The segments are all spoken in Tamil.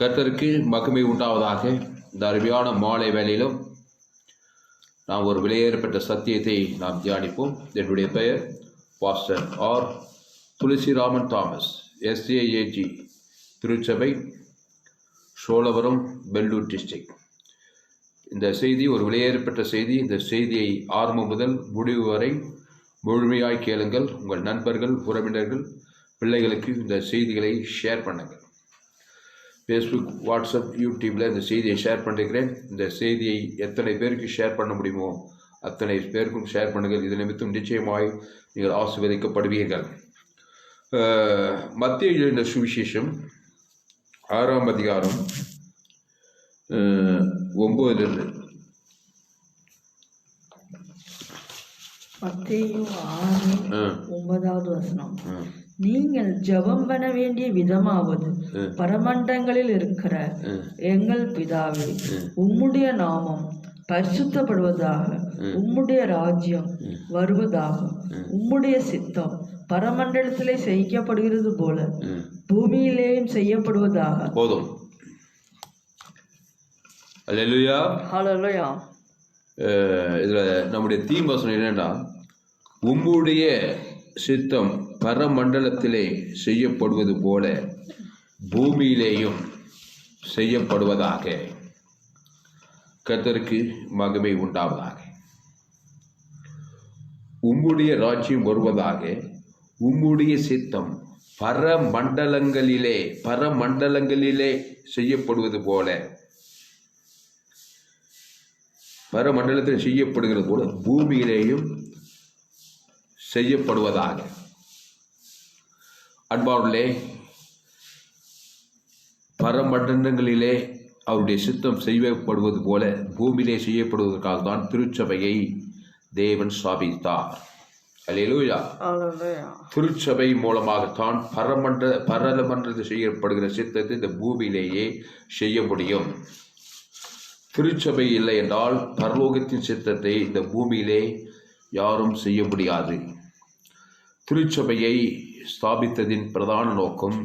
கர்த்தருக்கு மகிமை உண்டாவதாக. இந்த அருமையான மாலை வேளையிலும் நாம் ஒரு விலையேறப்பட்ட சத்தியத்தை நாம் தியானிப்போம். என்னுடைய பெயர் pastor R Thulasiraman Thomas, SAAG திருச்சபை, சோழவரம், வெள்ளூர் டிஸ்ட்ரிக்ட். இந்த செய்தி ஒரு விலையேறப்பட்ட செய்தி. இந்த செய்தியை ஆரம்பம் முதல் முடிவு வரை முழுமையாய் கேளுங்கள். உங்கள் நண்பர்கள், உறவினர்கள், பிள்ளைகளுக்கு இந்த செய்திகளை ஷேர் பண்ணுங்கள். ஃபேஸ்புக், வாட்ஸ்அப், யூடியூப்பில் இந்த செய்தியை ஷேர் பண்ணிருக்கிறேன். இந்த செய்தியை எத்தனை பேருக்கு ஷேர் பண்ண முடியுமோ அத்தனை பேருக்கும் ஷேர் பண்ணுங்கள். இது நிமித்தம் நிச்சயமாய் நீங்கள் ஆசீர்வதிக்கப்படுவீர்கள். மத்தேயு எழுதின சுவிசேஷம் 6ஆம் அதிகாரம் 9 மத்தேயு 6:9 வசனம். நீங்கள் ஜெபம் பண்ண வேண்டிய விதமாவது, பரமண்டங்களில் இருக்கிற எங்கள் பிதாவே, உம்முடைய நாமம் பரிசுத்தப்படுவதாக, உம்முடைய ராஜ்யம் வருவதாக, உம்முடைய சித்தம் பரமண்டலத்திலே செய்யப்படுகிறது போல பூமியிலேயும் செய்யப்படுவதாக. போதும். அல்லேலூயா, ஹல்லேலூயா. இதுல நம்முடைய தீம் வசனம் என்னன்னா, உம்முடைய சித்தம் பரமண்டலத்திலே செய்யப்படுவது போல பூமியிலேயும் செய்யப்படுவதாக. கர்த்தருக்கு மகிமை உண்டாவதாக. உம்முடைய ராஜ்யம் வருவதாக, உம்முடைய சித்தம் பரமண்டலங்களிலே செய்யப்படுவது போல, பரமண்டலத்தில் செய்யப்படுகிறது போல பூமியிலேயும் செய்யப்படுவதாக. அன்பார்களே, பரமண்டலங்களிலே அவருடைய சித்தம் செய்யப்படுவது போல பூமியிலே செய்யப்படுவதற்காக தான் திருச்சபையை தேவன் ஸ்தாபித்தார். அல்லேலூயா. திருச்சபை மூலமாகத்தான் பரமண்டலத்தில் செய்யப்படுகிற சித்தத்தை இந்த பூமியிலேயே செய்ய முடியும். திருச்சபை இல்லை என்றால் பரலோகத்தின் சித்தத்தை இந்த பூமியிலே யாரும் செய்ய முடியாது. திருச்சபையை ஸ்தாபித்ததின் பிரதான நோக்கம்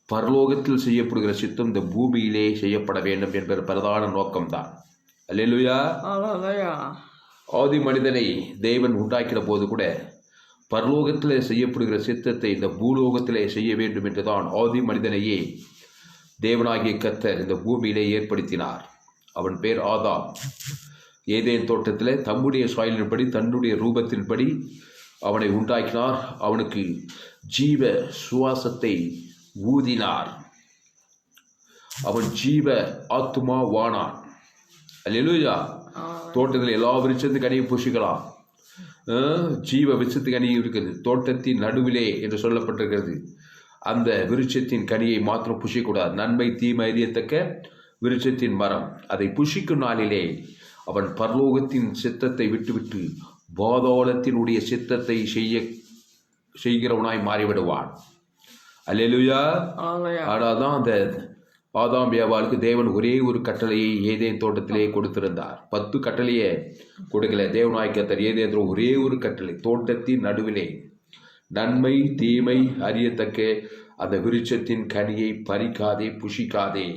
பரலோகத்தில் செய்யப்படுகிற சித்தம் இந்த பூமியிலே செய்யப்பட வேண்டும் என்பது பிரதான நோக்கம்தான். அல்லேலூயா. ஆதி மனிதனை தேவன் உண்டாக்கிற போது கூட பரலோகத்திலே செய்யப்படுகிற சித்தத்தை இந்த பூலோகத்திலே செய்ய வேண்டும் என்றுதான் ஆதி மனிதனையே தேவனாகிய கர்த்தர் இந்த பூமியிலே ஏற்படுத்தினார். அவன் பேர் ஆதாம். ஏதேன் தோட்டத்தில் தம்முடைய சாயலின்படி, தன்னுடைய ரூபத்தின்படி அவனை உண்டாக்கினார். அவனுக்கு ஜீவ சுவாசத்தை ஊதினார். அவன் ஜீவ ஆத்துமாவானான். அல்லேலூயா. தோட்டத்தில் எல்லா விருட்சத்து கனியும் புசிக்கலாம். ஜீவ விருட்சத்து கனியும் இருக்குது தோட்டத்தின் நடுவிலே என்று சொல்லப்பட்டிருக்கிறது. அந்த விருட்சத்தின் கனியை மாத்திரம் புசிக்கக்கூடாது. நன்மை தீமை அறியத்தக்க விருட்சத்தின் மரம், அதை புசிக்கும் நாளிலே அவன் பரலோகத்தின் சித்தத்தை விட்டுவிட்டு பாதாளத்தினுடைய சித்தத்தை செய்கிறவனாய் மாறிவிடுவான். அல்லேலூயா. ஆனால் தான் அந்த ஆதாம் ஏவாளுக்கு தேவன் ஒரே ஒரு கட்டளையை ஏதேன் தோட்டத்திலே கொடுத்திருந்தார். 10 கட்டளையே கொடுக்கல. தேவனாய் கர்த்தர் ஏதேன் ஒரே ஒரு கட்டளை, தோட்டத்தின் நடுவிலே நன்மை தீமை அறியத்தக்க அந்த விருட்சத்தின் கனியை பறிக்காதே, புசிக்காதே.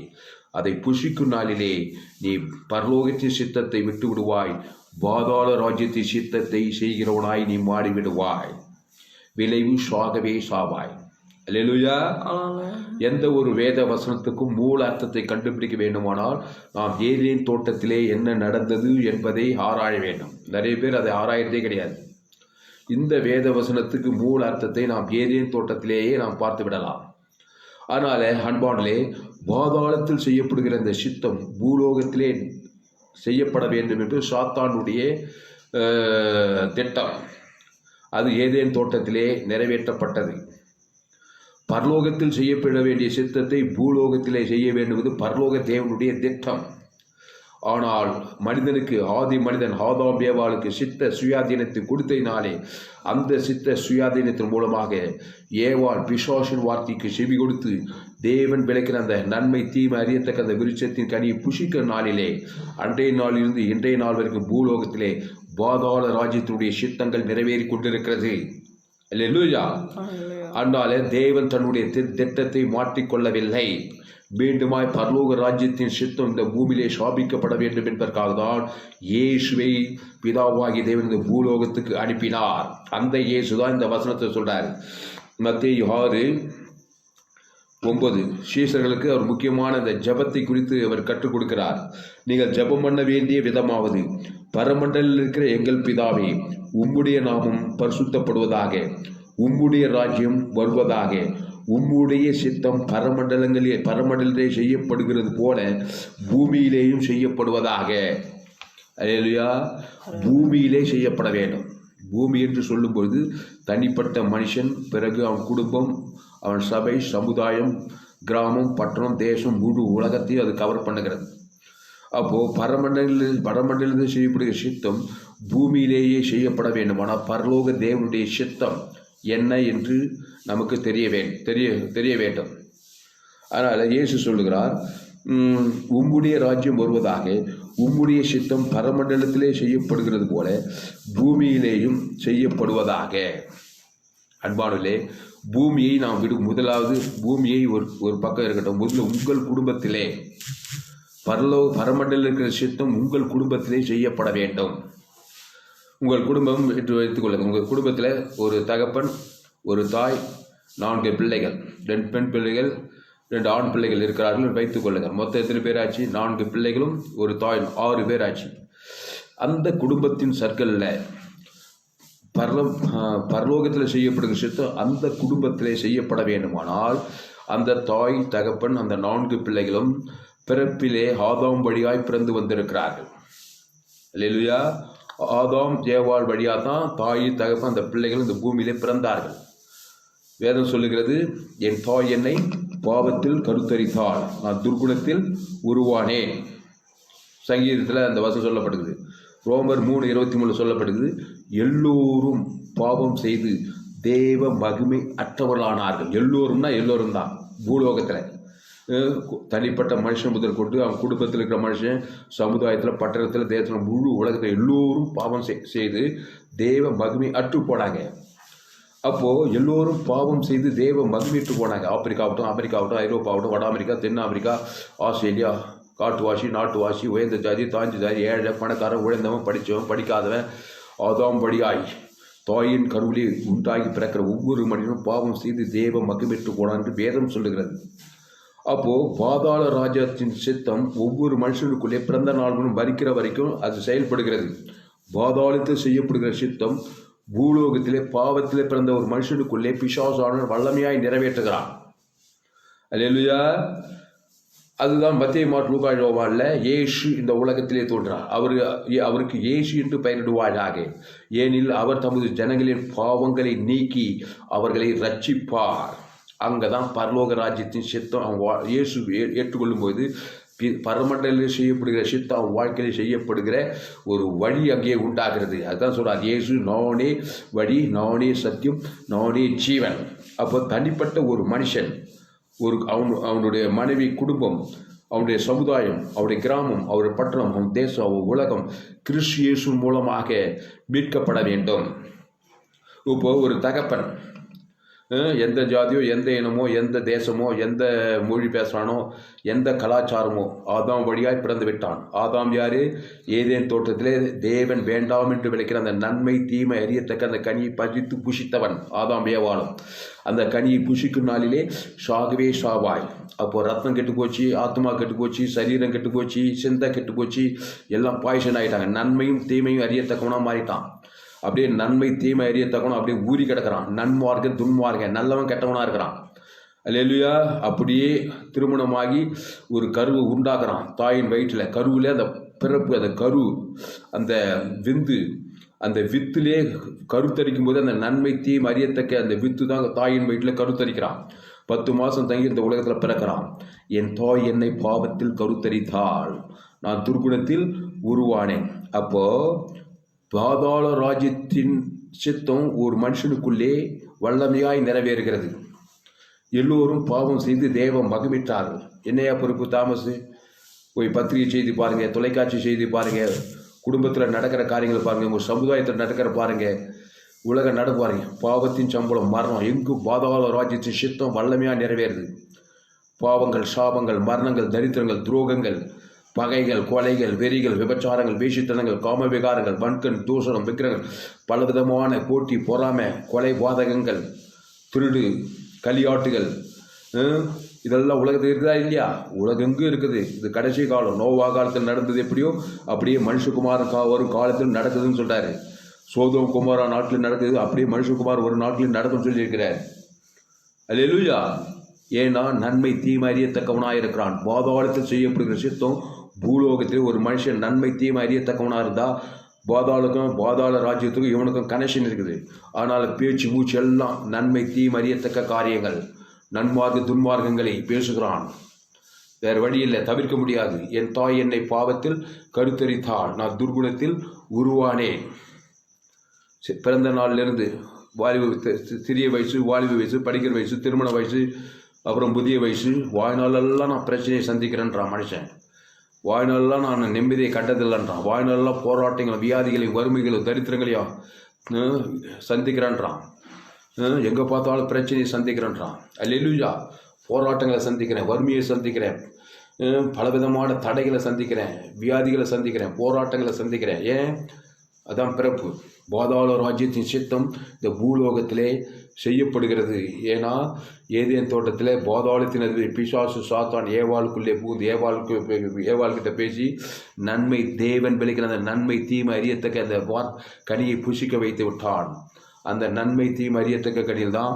அதை புசிக்கும் நாளிலே நீ பரலோகத்தின் சித்தத்தை விட்டு விடுவாய், பாதாள ராஜ்யத்தின் சித்தத்தை செய்கிறவனாய் நீ மாறிவிடுவாய். விளைவு சாகவே சாவாய். அல்லேலூயா. எந்த ஒரு வேத வசனத்துக்கும் மூல அர்த்தத்தை கண்டுபிடிக்க வேண்டுமானால் நாம் ஏதேன் தோட்டத்திலே என்ன நடந்தது என்பதை ஆராய வேண்டும். நிறைய பேர் அதை ஆராயறதே கிடையாது. இந்த வேத வசனத்துக்கு மூல அர்த்தத்தை நாம் ஏதேன் தோட்டத்திலேயே நாம் பார்த்து விடலாம். அதனால அன்பானே, பாதாளத்தில் செய்யப்படுகிற இந்த சித்தம் பூலோகத்திலே செய்யப்பட வேண்டும் என்று சாத்தானுடைய திட்டம். அது ஏதேன் தோட்டத்திலே நிறைவேற்றப்பட்டது. பரலோகத்தில் செய்யப்பட வேண்டிய சித்தத்தை பூலோகத்திலே செய்ய வேண்டுவது பரலோக தேவனுடைய திட்டம். ஆனால் மனிதனுக்கு, ஆதி மனிதன் ஆதாம் ஏவாளுக்கு சித்த சுயாதீனத்தை கொடுத்ததினாலே அந்த சித்த சுயாதீனத்தின் மூலமாக ஏவாள் பிசாசின் வார்த்தைக்கு செவி கொடுத்து தேவன் விளக்கிற அந்த நன்மை தீமை அறியத்தக்க அந்த விருட்சத்தின் கனியை புசிக்கிற நாளிலே அன்றைய நாளிலிருந்து இன்றைய நாள் வரைக்கும் பூலோகத்திலே பாதாள ராஜ்யத்தினுடைய சித்தங்கள் நிறைவேறி கொண்டிருக்கிறது. அல்லேலூயா. அதனால தேவன் தன்னுடைய திட்டத்தை மாற்றிக்கொள்ளவில்லை. மீண்டுமாய் பரலோக ராஜ்யத்தின் சித்தம் இந்த பூமியிலே சாபிக்கப்பட வேண்டும் என்பதற்காக தான் இயேசுவை பிதாவாகிய தேவன் இந்த பூலோகத்துக்கு அனுப்பினார். அந்த இயேசுதான் இந்த வசனத்தை சொல்றார். மத்தேயு 6:9 சீசர்களுக்கு அவர் முக்கியமான இந்த ஜபத்தை குறித்து அவர் கற்றுக் கொடுக்கிறார். நீங்கள் ஜபம் பண்ண வேண்டிய விதமாவது, பரமண்டலில் இருக்கிற எங்கள் பிதாவே, உம்முடைய நாமம் பரிசுத்தப்படுவதாக, உம்முடைய ராஜ்யம் வருவதாக, உம்முடைய சித்தம் பரமண்டலத்திலே செய்யப்படுகிறது போல பூமியிலேயும் செய்யப்படுவதாக. அல்லேலூயா. பூமியிலே செய்யப்பட வேண்டும். பூமி என்று சொல்லும் பொழுது தனிப்பட்ட மனுஷன், பிறகு அவன் குடும்பம், அவன் சபை, சமுதாயம், கிராமம், பட்டணம், தேசம், முழு உலகத்தையும் அது கவர் பண்ணுகிறது. அப்போது பரமண்டலத்தில் செய்யப்படுகிற சித்தம் பூமியிலேயே செய்யப்பட வேண்டும். ஆனால் பரலோக தேவனுடைய சித்தம் என்ன என்று நமக்கு தெரிய வேண்டும். அதனால் இயேசு சொல்லுகிறார், உம்முடைய ராஜ்யம் வருவதாக, உம்முடைய சித்தம் பரமண்டலத்திலே செய்யப்படுகிறது போல பூமியிலேயும் செய்யப்படுவதாக. அன்பானவர்களே, பூமியை நாம் முதலாவது பூமியை ஒரு பக்கம் இருக்கட்டும், முதல்ல உங்கள் குடும்பத்திலே பரமண்டலில் இருக்கிற சித்தம் உங்கள் குடும்பத்திலே செய்யப்பட வேண்டும். உங்கள் குடும்பம் என்று வைத்துக்கொள்ளுங்கள். உங்கள் குடும்பத்தில் ஒரு தகப்பன், ஒரு தாய், 4 பிள்ளைகள், 2 பெண் பிள்ளைகள், 2 ஆண் பிள்ளைகள் இருக்கிறார்கள் வைத்துக் கொள்ளுங்கள். மொத்தம் எத்தனை பேர் ஆச்சு? 4 பிள்ளைகளும் ஒரு தாய், 6 பேர் ஆச்சு. அந்த குடும்பத்தின் சர்க்கிளில் பரலோகத்தில் செய்யப்படுகிற சித்தம் அந்த குடும்பத்திலே செய்யப்பட வேண்டுமானால் அந்த தாய், தகப்பன், அந்த 4 பிள்ளைகளும் பிறப்பிலே ஆதாம் வழியாய் பிறந்து வந்திருக்கிறார்கள். அல்லேலூயா. ஆதாம் ஏவாள் வழியாக தான் தாய், தகப்பன், அந்த பிள்ளைகள் இந்த பூமியிலே பிறந்தார்கள். வேதம் சொல்லுகிறது, என் தாய் என்னை பாவத்தில் கருத்தரித்தாள், நான் துர்குணத்தில் உருவானேன். சங்கீதத்தில் அந்த வசனம் சொல்லப்படுகிறது. ரோமர் 3:23 சொல்லப்படுகிறது, எல்லோரும் பாவம் செய்து தேவ மகிமை அற்றவர்களானார்கள். எல்லோரும்னா எல்லோரும் தான். பூலோகத்தில் தனிப்பட்ட மனுஷன் முதல் கொண்டு அவன் குடும்பத்தில் இருக்கிற மனுஷன், சமுதாயத்தில், பட்டணத்தில், தேசத்தில், முழு உலகத்தில் எல்லோரும் பாவம் செய்து தேவ மகிமை அற்று போனாங்க. அப்போது எல்லோரும் பாவம் செய்து தேவ மகிமைட்டு போனாங்க. ஆப்பிரிக்கா ஆகட்டும், அமெரிக்கா ஆகட்டும், ஐரோப்பா ஆகட்டும், வட அமெரிக்கா, தென் ஆப்பிரிக்கா, ஆஸ்திரேலியா, காட்டுவாசி, நாட்டுவாசி, உயர்ந்த ஜாதி, தாழ்ந்த ஜாதி, ஏழை, பணக்காரன், உயர்ந்தவன், படித்தவன், படிக்காதவன், ஆதாம் வழியாய் தாயின் கருவிலே உண்டாகி பிறக்கிற ஒவ்வொரு மனிதனும் பாவம் செய்து தேவ மகிமைட்டு போனான் என்று வேதம் சொல்லுகிறது. அப்போது பாதாள ராஜ்யத்தின் சித்தம் ஒவ்வொரு மனுஷனுக்குள்ளே பிறந்த நாள் மரிக்கிற வரைக்கும் அது செயல்படுகிறது. பாதாளத்தில் செய்யப்படுகிற சித்தம் பூலோகத்திலே பாவத்திலே பிறந்த ஒரு மனுஷனுக்குள்ளே பிசாசான வல்லமையாய் நிறைவேற்றுகிறான். அல்லேலூயா. அதுதான் மத்தேயு, மார்க்கு, லூக்கா, யோவான்ல இயேசு இந்த உலகத்திலே தோன்றார். அவருக்கு இயேசு என்று பெயரிடுவாயாக, ஏனில் அவர் தமது ஜனங்களின் பாவங்களை நீக்கி அவர்களை ரட்சிப்பார். அங்கே தான் பரலோக ராஜ்யத்தின் சித்தம் இயேசு ஏற்றுக்கொள்ளும் போது பரமண்டலில் செய்யப்படுகிற சித்தம் அவன் வாழ்க்கையில் செய்யப்படுகிற ஒரு வழி அங்கே உண்டாகிறது. அதுதான் சொல்கிறார் இயேசு, நானே வழி, நானே சத்தியம், நானே ஜீவன். அப்போ தனிப்பட்ட ஒரு மனுஷன், அவனுடைய மனைவி, குடும்பம், அவனுடைய சமுதாயம், அவருடைய கிராமம், அவருடைய பட்டணம், அவன் தேசம், அவன் உலகம் கிறிஸ்து இயேசு மூலமாக மீட்கப்பட வேண்டும். இப்போ ஒரு தகப்பன் எந்த ஜாதியோ, எந்த இனமோ, எந்த தேசமோ, எந்த மொழி பேசுகிறானோ, எந்த கலாச்சாரமோ, ஆதாம் வழியாய் பிறந்து விட்டான். ஆதாம் யாரு? ஏதேன் தோட்டத்திலே தேவன் வேண்டாம் என்று விளைக்கிற அந்த நன்மை தீமை அறியத்தக்க அந்த கனியை பறித்து புசித்தவன் ஆதாம் ஏவாளும். அந்த கனியை புசிக்கும் நாளிலே சாகவே சாவாய். அப்போது ரத்தம் கெட்டு போச்சு, ஆத்மா கெட்டு போச்சு, சரீரம் கெட்டு போச்சு, சிந்தை கெட்டு போச்சு, எல்லாம் பாய்சன் ஆகிட்டாங்க. நன்மையும் தீமையும் அறியத்தக்கவனாக மாறிட்டான். அப்படியே நன்மை தீமை அறியத்தக்கவனும் அப்படியே ஊறி கிடக்கிறான். நன்மார்க்கன் துன்மார்க்கன், நல்லவன் கெட்டவனாக இருக்கிறான். அல்லேலூயா. அப்படியே திருமணமாகி ஒரு கருவை உண்டாக்குறான் தாயின் வயிற்றில். கருவில் அந்த பிறப்பு, அந்த கரு, அந்த விந்து, அந்த வித்திலே கருத்தரிக்கும் போது அந்த நன்மை தீமை அறியத்தக்க அந்த வித்து தான் தாயின் வயிற்றில் கருத்தரிக்கிறான். 10 மாதம் தங்கி இந்த உலகத்தில் பிறக்கிறான். என் தாய் என்னை பாவத்தில் கருத்தரித்தாள், நான் துர்குணத்தில் உருவானேன். அப்போது பாதாள ராஜ்யத்தின் சித்தம் ஒரு மனுஷனுக்குள்ளே வல்லமையாய் நிறைவேறுகிறது. எல்லோரும் பாவம் செய்து தேவ மகிழ்விட்டார்கள். என்னையா பொறுப்பு தாமஸ்? போய் பத்திரிகை செய்தி பாருங்கள், தொலைக்காட்சி செய்தி பாருங்கள், குடும்பத்தில் நடக்கிற காரியங்களை பாருங்கள், உங்கள் சமுதாயத்தில் நடக்கிற பாருங்கள். உலக நடப்பாருங்க. பாவத்தின் சம்பளம் மரணம். எங்கு பாதாள ராஜ்யத்தின் சித்தம் வல்லமையாக நிறைவேறுது. பாவங்கள், சாபங்கள், மரணங்கள், தரித்திரங்கள், துரோகங்கள், பகைகள், கொலைகள், வெறிகள், விபச்சாரங்கள், வேசித்தனங்கள், காம விகாரங்கள், வன்கண், தூஷணம், விக்கிரங்கள், பலவிதமான போட்டி, பொறாமை, கொலை, பாதகங்கள், திருடு, களியாட்டுகள், இதெல்லாம் உலகத்தில் இருக்குதா இல்லையா? உலகெங்கும் இருக்குது. இது கடைசி காலம். நோவா காலத்தில் நடந்தது எப்படியோ அப்படியே மனுஷகுமாரன் வரும் காலத்தில் நடக்குதுன்னு சொல்கிறாரு. சோதோம் குமாரா நாட்டில் நடக்குது, அப்படியே மனுஷகுமார் ஒரு நாட்டில் நடக்கும்னு சொல்லியிருக்கிறார். அல்லேலூயா. ஏன்னா நன்மை தீமை அறியத்தக்கவனாக இருக்கிறான். பாதாளத்தில் செய்யப்படுகிற சித்தம் பூலோகத்தில் ஒரு மனுஷன் நன்மை தீமை அறியத்தக்கவனாக இருந்தால் பாதாள ராஜ்யத்துக்கும் இவனுக்கும் கனெக்ஷன் இருக்குது. ஆனால் பேச்சு மூச்சு எல்லாம் நன்மை தீமை அறியத்தக்க காரியங்கள், நன்மார்க்க துன்மார்க்கங்களை பேசுகிறான். வேறு வழி இல்லை, தவிர்க்க முடியாது. என் தாய் என்னை பாவத்தில் கருத்தரித்தாள், நான் துர்குணத்தில் உருவானேன். பிறந்த நாளிலிருந்து சிறிய வயசு, வாலிப வயசு, படிக்கிற வயசு, திருமண வயசு, அப்புறம் புதிய வயசு, வாழ்நாளெல்லாம் நான் பிரச்சனையை சந்திக்கிறேன்றான் மனுஷன். வாழ்நாளெல்லாம் நான் நிம்மதியை கண்டதில்லைன்றான். வாழ்நாளெல்லாம் போராட்டங்களும், வியாதிகளையும், வறுமைகளையும், தரித்திரங்களையும் சந்திக்கிறேன்றான். எங்கே பார்த்தாலும் பிரச்சனையை சந்திக்கிறேன்றான். அல்லேலூயா. போராட்டங்களை சந்திக்கிறேன், வறுமையை சந்திக்கிறேன், பலவிதமான தடைகளை சந்திக்கிறேன், வியாதிகளை சந்திக்கிறேன், போராட்டங்களை சந்திக்கிறேன். ஏன்? அதான் பிறப்பு. பாதாள ராஜ்யத்தின் சித்தம் இந்த பூலோகத்திலே செய்யப்படுகிறது. ஏன்னா ஏதேன் தோட்டத்தில் பாதாளத்தின் அதிபதி பிசாசு சாத்தான் ஏவாளுக்குள்ளே பூந்து ஏவாள்கிட்ட பேசி நன்மை தேவன் விளைக்கிற அந்த நன்மை தீமை அறியத்தக்க அந்த கனியை புசிக்க வைத்து விட்டான். அந்த நன்மை தீமை அறியத்தக்க கனியில் தான்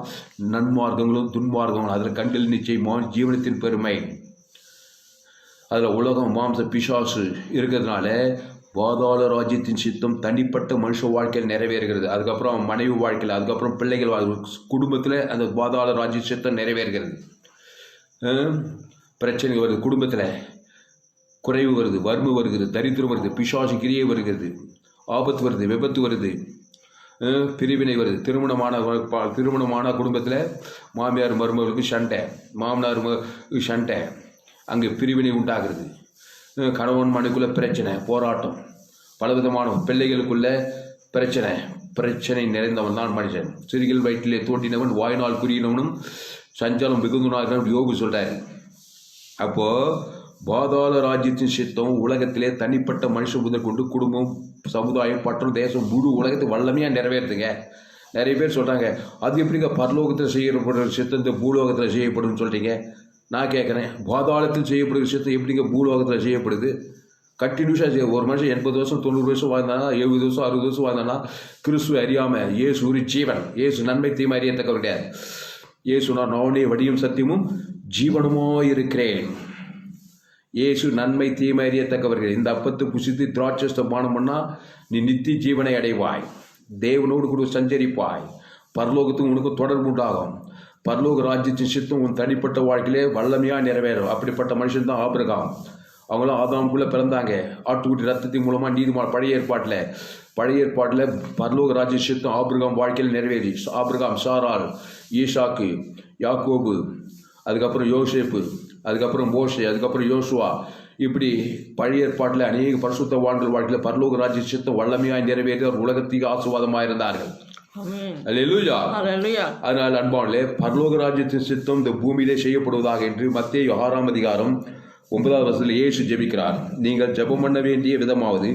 நன்மார்க்கங்களும் துன்மார்க்கங்களும். அதில் கண்டில் நிச்சயமான ஜீவனத்தின் பெருமை. அதில் உலகம், மாம்ச, பிசாசு இருக்கிறதுனால பாதாள ராஜ்யத்தின் சித்தம் தனிப்பட்ட மனுஷ வாழ்க்கையில் நிறைவேறுகிறது. அதுக்கப்புறம் மனைவி வாழ்க்கையில், அதுக்கப்புறம் பிள்ளைகள் குடும்பத்தில் அந்த பாதாள ராஜ்ய சித்தம் நிறைவேறுகிறது. பிரச்சனை வருது, குடும்பத்தில் குறைவு வருது, வறுமை வருகிறது, தரித்திரம் வருது, பிசாசு கிரியை வருகிறது, ஆபத்து வருது, விபத்து வருது, பிரிவினை வருது. திருமணமான குடும்பத்தில் மாமியார் மருமகளுக்கு சண்டை, மாமனார் சண்டை, அங்கே பிரிவினை உண்டாகிறது. கணவன் மனைக்குள்ள பிரச்சனை, போராட்டம், பலவிதமான பிள்ளைகளுக்குள்ள பிரச்சனை நிறைந்தவன் தான் மனுஷன். சிறுகள் வயிற்றிலே தோட்டினவன், வாய்நாள் குறியினவனும், சஞ்சலம் மிகுந்தனாக யோகு சொல்றாரு. அப்போ பாதாள ராஜ்யத்தின் சித்தம் உலகத்திலே தனிப்பட்ட மனுஷன் முதல் கொண்டு குடும்பம், சமுதாயம், பட்டம், தேசம், முழு உலகத்தை வல்லமையாக நிறைவேறுதுங்க. நிறைய பேர் சொல்கிறாங்க, அது எப்படிங்க பரலோகத்தில் செய்யப்படுற சித்தம் இந்த பூலோகத்தில் செய்யப்படுன்னு சொல்கிறீங்க? நான் கேட்குறேன், பாதாளத்தில் செய்யப்படுகிற சித்தம் எப்படிங்க பூலோகத்தில் செய்யப்படுது? கண்டினியூஸாக ஒரு மனுஷன் 80 வருஷம் 90 வருஷம் வாழ்ந்தானா, 70 வருஷம் 60 வருஷம் வாழ்ந்தானா, கிறிஸ்துவ அறியாமல், இயேசு ஒரு ஜீவன், இயேசு நன்மை தீமை அறியத்தக்க கிடையாது. இயேசு நானே வழியும் சத்தியமும் ஜீவனுமோ இருக்கிறேன். இயேசு நன்மை தீமை அறியத்தக்கவர்கள். இந்த அப்பத்தை புசித்து திராட்சை பானம் பண்ணால் நீ நித்திய ஜீவனை அடைவாய், தேவனோடு கூட சஞ்சரிப்பாய், பரலோகத்துக்கு உனக்கு தொடர்பு உண்டாகும். பரலோக ராஜ்யத்தின் சித்தம் உன் தனிப்பட்ட வாழ்க்கையிலே வல்லமையாக நிறைவேறும். அப்படிப்பட்ட மனுஷன் தான் ஆபிரகாம். அவங்களாம் ஆதாமுக்குள்ளே பிறந்தாங்க. ஆட்டுக்குட்டி ரத்தத்தின் மூலமாக நீதிமான பழைய ஏற்பாட்டில் பரலோக ராஜ்ய சித்தம் ஆபிரகாம் வாழ்க்கையில் நிறைவேறி ஆபிரகாம், சாராள், ஈசாக்கு, யாக்கோபு, அதுக்கப்புறம் யோசேப்பு, அதுக்கப்புறம் மோசே, அதுக்கப்புறம் யோசுவா, இப்படி பழைய ஏற்பாட்டில் அநேக பரிசுத்த வாழ்க்கையில் பரலோக ராஜ்ய சித்தம் வல்லமையாக நிறைவேறி அவர் உலகத்துக்கு ஆசீர்வாதமாக இருந்தார்கள். அல்லேலூயா. அதனால் அன்பானே, பரலோக ராஜ்யத்தின் சித்தம் இந்த பூமியிலே செய்யப்படுவதாக என்று மத்தேயு 6ஆம் அதிகாரம் 9வது வசனத்தில் இயேசு ஜெபிக்கிறார். நீங்கள் ஜெபம் பண்ண வேண்டிய விதமாவது,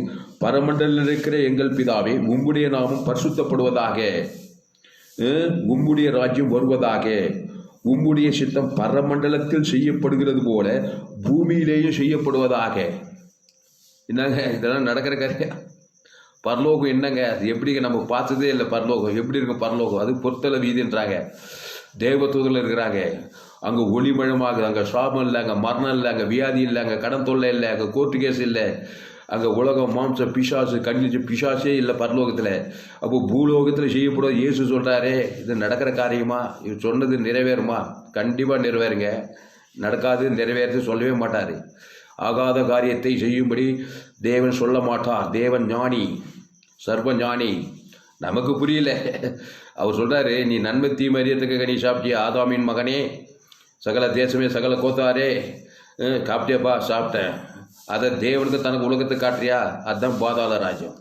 பரமண்டலில் இருக்கிற எங்கள் பிதாவே, உம்முடைய நாமம் பரிசுத்தப்படுவதாக, உம்முடைய ராஜ்யம் வருவதாக, உம்முடைய சித்தம் பரமண்டலத்தில் செய்யப்படுகிறது போல பூமியிலேயே செய்யப்படுவதாக. என்னங்க இதெல்லாம் நடக்கிற கதையா? பரலோகம் என்னங்க? அது எப்படிங்க? நம்ம பார்த்ததே இல்லை பரலோகம். எப்படி இருக்கும் பரலோகம்? அது பொறுத்தல வீதின்றாங்க. தேவதூதர்கள் இருக்கிறாங்க. அங்கே ஒளிமயமாகுது. அங்கே சாபம் இல்லை, அங்கே மரணம் இல்லை, அங்கே வியாதி இல்லை, அங்கே கடன் தொல்லை இல்லை, அங்கே கோர்ட்டு கேஸ் இல்லை, அங்கே உலகம், மாம்ச, பிசாசு, கண்ணிச்சு பிசாசே இல்லை பரலோகத்தில். அப்போ பூலோகத்தில் செய்யப்படுவது இயேசு சொல்கிறாரே, இது நடக்கிற காரியமா? இது சொன்னது நிறைவேறுமா? கண்டிப்பாக நிறைவேறுங்க. நடக்காது, நிறைவேறது சொல்லவே மாட்டார். ஆகாத காரியத்தை செய்யும்படி தேவன் சொல்ல மாட்டார். தேவன் ஞானி, சர்வ ஞானி. நமக்கு புரியல. அவர் சொல்கிறாரு, நீ நன்மை தீமை அறியத்தக்க கனி சாப்பிட்டியா ஆதாமின் மகனே, சகல தேசமே சகல கோத்தாரே, சாப்பிட்டியாப்பா? சாப்பிட்டேன். அதை தேவனுக்கு தனக்கு உலகத்தை காட்டுறியா? அதுதான் பாதாள ராஜ்யம்.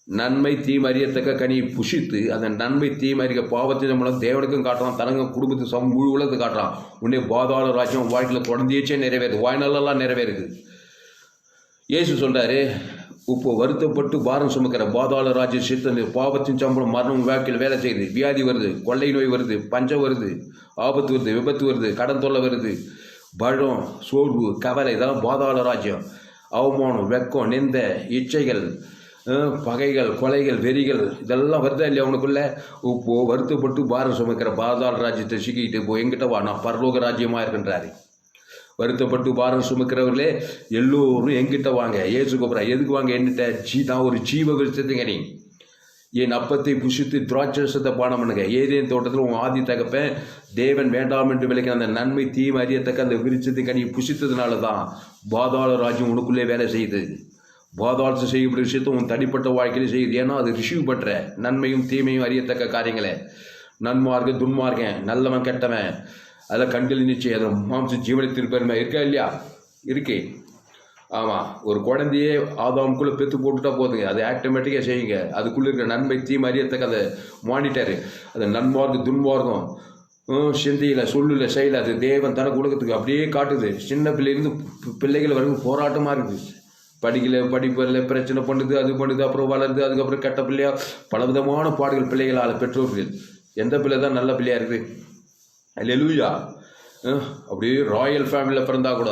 நன்மை தீமை அறியத்தக்க கனியை புஷித்து அந்த நன்மை தீமை அறிக்க பாவத்தின் மூலம் தேவனுக்கும் காட்டுறான், தனக்கும் குடும்பத்துக்கு முழு உலகத்துக்கு காட்டுறான். உன்னை பாதாள ராஜ்யம் வாழ்க்கையில் தொடர்ந்தேச்சே நிறைவேறுது, வாய்நாளெல்லாம் நிறைவேறுது. இயேசு சொல்றாரு, இப்போ வருத்தப்பட்டு பாரம் சுமக்கிற பாதாள ராஜ்யம் சித்தம் பாவத்தின் சம்பளம் மரணம் வாழ்க்கையில் வேலை செய்யுது. வியாதி வருது, கொள்ளை நோய் வருது, பஞ்சம் வருது, ஆபத்து வருது, விபத்து வருது, கடன் தொல்லை வருது, பழம், சோர்வு, கவலை, இதெல்லாம் பாதாள ராஜ்யம். அவமானம், வெக்கம், நிந்த, இச்சைகள், பகைகள், கொலைகள், வெறிகள், இதெல்லாம் வருதா இல்லையா உனக்குள்ள? இப்போ வருத்தப்பட்டு பாரம் சுமக்கிற பாதாள ராஜ்யத்தை சிக்கிட்டு இப்போ எங்கிட்ட வா, நான் பரலோக ராஜ்யமாக இருக்கின்றாரு. வருத்தப்பட்டு பாரம் சுமக்கிறவர்களே எல்லோரும் எங்கிட்ட வாங்க, ஏசு கூப்பிட்றா. எதுக்கு வாங்க? என்கிட்ட நான் ஒரு ஜீவ விருத்தத்துங்க. நீ என் அப்பத்தை புஷித்து திராட்சரசத்தை பானம் பண்ணுங்க. ஏதேன் தோட்டத்தில் உன் ஆதி தகப்பன் தேவன் வேண்டாம் என்று விளக்கின அந்த நன்மை தீமை அறியத்தக்க அந்த விருட்சத்தை கனி புஷித்ததுனால தான் பாதாள ராஜ்யம் உனக்குள்ளே வேலை செய்யுது. பாதாளத்தை செய்யப்பட்ட விஷயத்தை உன் தனிப்பட்ட வாழ்க்கையிலே செய்யுது. ஏன்னா அது ரிசீவ் பண்ற நன்மையும் தீமையும் அறியத்தக்க காரியங்களை. நன்மார்க்க துன்மார்க்கன், நல்லவன் கெட்டவன், அதில் கண்கள் நிச்சயம், அதில் மாம்ச ஜீவனத்தின் பெருமை இருக்கா இல்லையா? இருக்கே. ஆமாம், ஒரு குழந்தையே ஆதாமுக்குள்ளே பெற்று போட்டுட்டா போதுங்க, அது ஆட்டோமேட்டிக்காக செய்யுங்க. அதுக்குள்ளே இருக்கிற நன்மை தீமை அறியத்தக்க அதை மானிட்டரு. அது நன்மார்க்கம் துன்மார்க்கம் சிந்தையில் சொல்லல செயல அது தேவன் தனக்கு உலகத்துக்கு அப்படியே காட்டுது. சின்ன பிள்ளைலேருந்து பிள்ளைகள் வரைக்கும் போராட்டமாக இருக்குது. படிப்பில் பிரச்சனை பண்ணுது, அது பண்ணுது, அப்புறம் வளருது, அதுக்கப்புறம் கெட்ட பிள்ளையா பலவிதமான பாடுகள் பிள்ளைகளால் பெற்றோர்கள். எந்த பிள்ளை தான் நல்ல பிள்ளையா இருக்குது? அல்லேலூயா. அப்படியே ராயல் ஃபேமிலியில் பிறந்தா கூட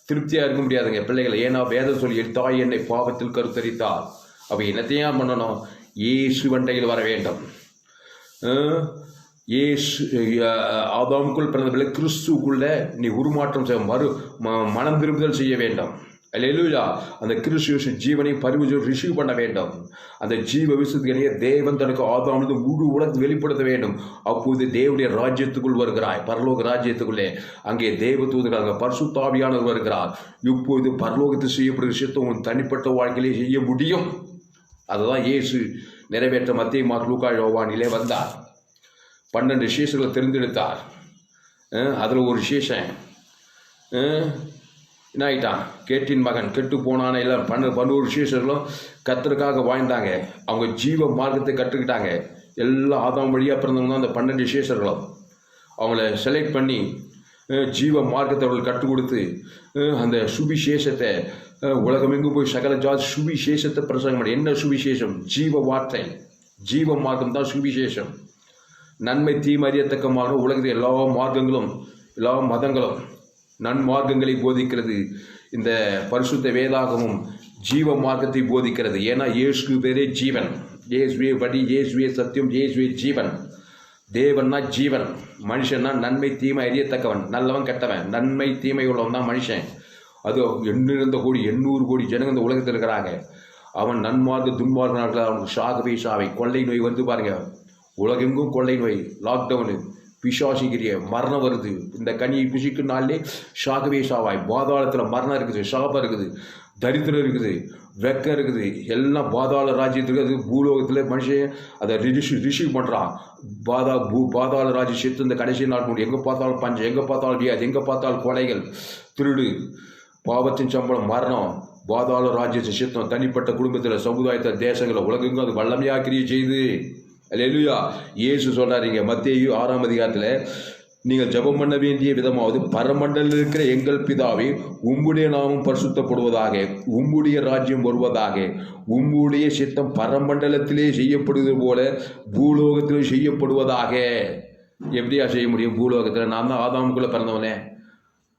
திருப்தியாக இருக்க முடியாதுங்க பிள்ளைகளை. ஏன்னா வேதம் சொல்லி தாய் என்னை பாவத்தில் கருத்தரித்தார். அப்போ என்னத்தையும் பண்ணணும்? இயேசு வண்டையில் வர வேண்டும். இயேசு ஆதாமுக்குள் பிறந்த பிள்ளை கிறிஸ்துக்குள்ள நீ உருமாற்றம் செய்ய மனம் திரும்புதல் செய்ய வேண்டும். அல்லேலூயா. அந்த கிறிஸ்து ஜீவனை பரிவுஜம் ரிசீவ் பண்ண வேண்டும். அந்த ஜீவ விசுத்தியை தேவன் தனக்கு ஆதாமிலிருந்து முழு உலகத்தை வெளிப்படுத்த வேண்டும். அப்போது தேவனுடைய ராஜ்யத்துக்குள் வருகிறாய், பரலோக ராஜ்யத்துக்குள்ளே. அங்கே தேவ தூதர்கள், அங்கே பரிசுத்த ஆவியானவர் வருகிறார். இப்போது பரலோகத்தில் செய்யப்படுகிற விஷயத்தை உன் தனிப்பட்ட வாழ்க்கையிலே செய்ய முடியும். அதுதான் இயேசு நிறைவேற்ற மத்திய மார்க் லூக்கா யோவானிலே வந்தார். 12 விசேஷங்களை தெரிந்தெடுத்தார். அதில் ஒரு விசேஷம் என்ன ஆகிட்டான்? கேட்டின் மகன் கெட்டு போனானே. எல்லாம் 12 விசேஷங்களும் கர்த்தருக்காக வாழ்ந்தாங்க. அவங்க ஜீவ மார்க்கத்தை கற்றுக்கிட்டாங்க. எல்லாம் ஆதாம் வழியாக பிறந்தவங்க தான் அந்த 12 விசேஷர்களும். அவங்கள செலக்ட் பண்ணி ஜீவ மார்க்கத்தை அவர்கள் கற்றுக் கொடுத்து அந்த சுவிசேஷத்தை உலகமெங்கும் போய் சகல ஜாதி சுவிசேஷத்தை பிரசங்கம் பண்ணி. என்ன சுவிசேஷம்? ஜீவ வார்த்தை, ஜீவ மார்க்கம் தான் சுவிசேஷம். நன்மை தீமை அறியத்தக்கமாக உலகத்தில் எல்லா மார்க்கங்களும் எல்லா மதங்களும் நன்மார்க்கங்களை போதிக்கிறது. இந்த பரிசுத்த வேதாகமும் ஜீவ மார்க்கத்தை போதிக்கிறது. ஏன்னா இயேசு பேரே ஜீவன், இயேசுவே வழி, இயேசுவே சத்தியம், இயேசுவே ஜீவன். தேவன்னா ஜீவன், மனுஷன்னா நன்மை தீமை அறியத்தக்கவன், நல்லவன் கெட்டவன், நன்மை தீமை உள்ளவன் தான் மனுஷன். அது 800 கோடி ஜனங்க இந்த உலகத்தில் இருக்கிறாங்க. அவன் நன்மார்க்க துன்மார்க்கனாக அவனுக்கு சாகவே சாவை. கொள்ளை நோய் வந்து பாருங்க, உலகெங்கும் கொள்ளை நோய், லாக்டவுனு, பிசாசிக்கிறிய மரணம் வருது. இந்த கனியை புசிக்கும் நாளிலே சாகவே சாவாய். பாதாளத்தில் மரணம் இருக்குது, சாபம் இருக்குது, தரித்திரம் இருக்குது, வெக்கம் இருக்குது, எல்லாம் பாதாள ராஜ்யத்துக்கு. அது பூலோகத்தில் மனுஷன் அதை ரிசீவ் பண்ணுறான். பாதாள ராஜ்யம் சேர்த்து இந்த கடைசி நாள் முடியும். எங்கே பார்த்தாலும் பஞ்சம், எங்கே பார்த்தாலும் வியாதி, எங்கே பார்த்தாலும் கொலைகள், திருடு, பாவத்தின் சம்பளம், மரணம். பாதாள ராஜ்யத்தை சித்தம் தனிப்பட்ட குடும்பத்தில், சமுதாயத்தில், தேசங்களில், உலகெங்கும் அது வல்லமையாக கிரியை செய்து. அல்லேலூயா. இயேசு சொல்றாருங்க மத்தேயு 6ஆம் அதிகாரத்தில், நீங்கள் ஜெபம் பண்ண வேண்டிய விதமாவது பரமண்டலில் இருக்கிற எங்கள் பிதாவே, உம்முடைய நாமம் பரிசுத்தப்படுவதாக, உம்முடைய ராஜ்யம் வருவதாக, உம்முடைய சித்தம் பரமண்டலத்திலே செய்யப்படுவது போல பூலோகத்திலே செய்யப்படுவதாக. எப்படியா செய்ய முடியும் பூலோகத்தில்? நான் தான் ஆதாமுக்குள்ளே பிறந்தவனே.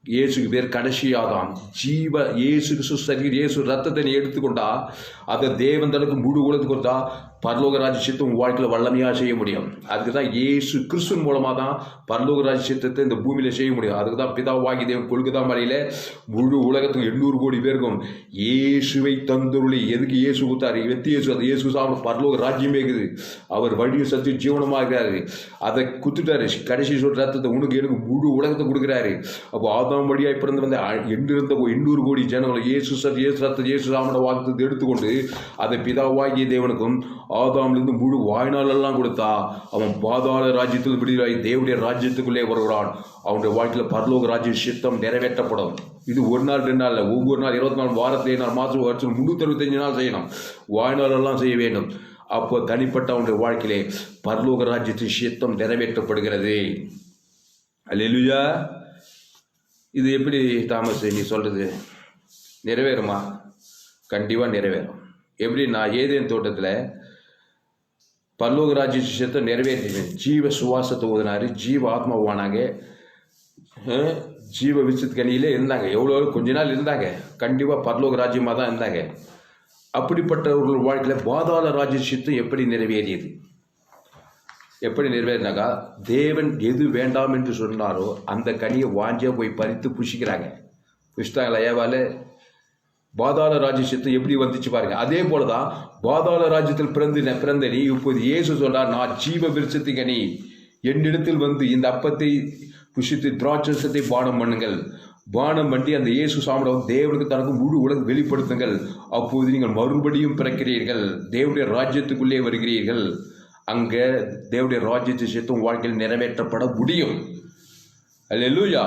இயேசுக்கு பேர் கடைசி ஆதாம். இயேசு சரீர், இயேசு ரத்தத்தை நீ எடுத்துக்கொண்டா அதை தேவன் தனக்கு முழு உலகத்துக்கு கொடுத்தா பரலோக ராஜ்யத்தை உங்கள் வாழ்க்கையில் வல்லமையாக செய்ய முடியும். அதுக்கு தான் இயேசு கிறிஸ்துவின் மூலமாக தான் பரலோக ராஜ்யத்தை இந்த பூமியில் செய்ய முடியும். அதுக்கு தான் பிதாவாகி தேவன் கொல்கத்தா மலையில் முழு உலகத்துக்கு 800 கோடி பேருக்கும் இயேசுவை தந்துருளி. எதுக்கு இயேசு கொடுத்தாரு? இயேசு, அது இயேசு சாப்பிட பரலோக ராஜ்யமே இருக்குது. அவர் வழியும் சத்தியம் ஜீவனமாக இருக்கிறாரு. அதை குத்துட்டாரு. கடைசி சொல்ற ரத்தத்தை உனக்கு எனக்கு முழு உலகத்தை கொடுக்குறாரு. அப்போ ஆதாம் வழியாக பிறந்து வந்த 800 கோடி ஜனங்களை இயேசு ரத்தத்தை இயேசு சாமிட வாக்கு எடுத்துக்கொண்டு அதை பிதாவாகிய தேவனுக்கும் ஆதாமிலிருந்து முழு வாழ்நாளெல்லாம் கொடுத்தா அவன் பாதாள ராஜ்யத்தில் விடுதலாகி தேவனுடைய ராஜ்யத்துக்குள்ளே வருகிறான். அவனுடைய வாழ்க்கையில் பரலோக ராஜ்ய சித்தம் நிறைவேற்றப்படும். இது ஒரு நாள் 2 நாள் இல்லை, ஒவ்வொரு நாள் 24 வாரத்தில் 4 மாதம் வருஷம் 365 நாள் செய்யணும். வாழ்நாளெல்லாம் செய்ய வேண்டும். அப்போ தனிப்பட்ட அவனுடைய வாழ்க்கையிலே பரலோக ராஜ்யத்தின் சித்தம் நிறைவேற்றப்படுகிறது. அல்லேலூயா. இது எப்படி தாமஸ் நீ சொல்றது நிறைவேறுமா? கண்டிப்பாக நிறைவேறும். எப்படி? நான் ஏதேன் தோட்டத்தில் பரலோக ராஜ்ய சித்தத்தை நிறைவேற்றினேன். ஜீவ சுவாசத்தை ஊதினாரு, ஜீவ ஆத்மாவானாங்க, ஜீவ விசுத்த கனியிலே இருந்தாங்க. எவ்வளோ கொஞ்ச நாள் இருந்தாங்க, கண்டிப்பாக பரலோக ராஜ்யமாக தான் இருந்தாங்க. அப்படிப்பட்டவர்கள் வாழ்க்கையில் பாதாள ராஜ்ய சித்தம் எப்படி நிறைவேறியது? எப்படி நிறைவேறினாக்கா, தேவன் எது வேண்டாம் என்று சொன்னாரோ அந்த கனியை வாஞ்சியா போய் பறித்து புஷிக்கிறாங்க. புஷ்டாங்களா ஏவால? பாதாள ராஜ்யத்தை எப்படி வந்துச்சு பாருங்க. அதே போலதான் பாதாள ராஜ்யத்தில் பிறந்த நீ இப்போது இயேசு சொன்னார், நான் ஜீவ விருட்சத்தின் கனி, என்னிடத்தில் வந்து இந்த அப்பத்தை புஷித்து திராட்சத்தை பானம் பண்ணுங்கள். பானம் பண்ணி அந்த இயேசு சாப்பிட தேவனுக்கு தனக்கு முழு உலகம் வெளிப்படுத்துங்கள். அப்போது நீங்கள் மறுபடியும் பிறக்கிறீர்கள், தேவனுடைய ராஜ்யத்துக்குள்ளே வருகிறீர்கள். அங்கே தேவனுடைய ராஜ்யத்தை சேர்த்து வாழ்க்கையில் நிறைவேற்றப்பட முடியும். அல்லேலூயா.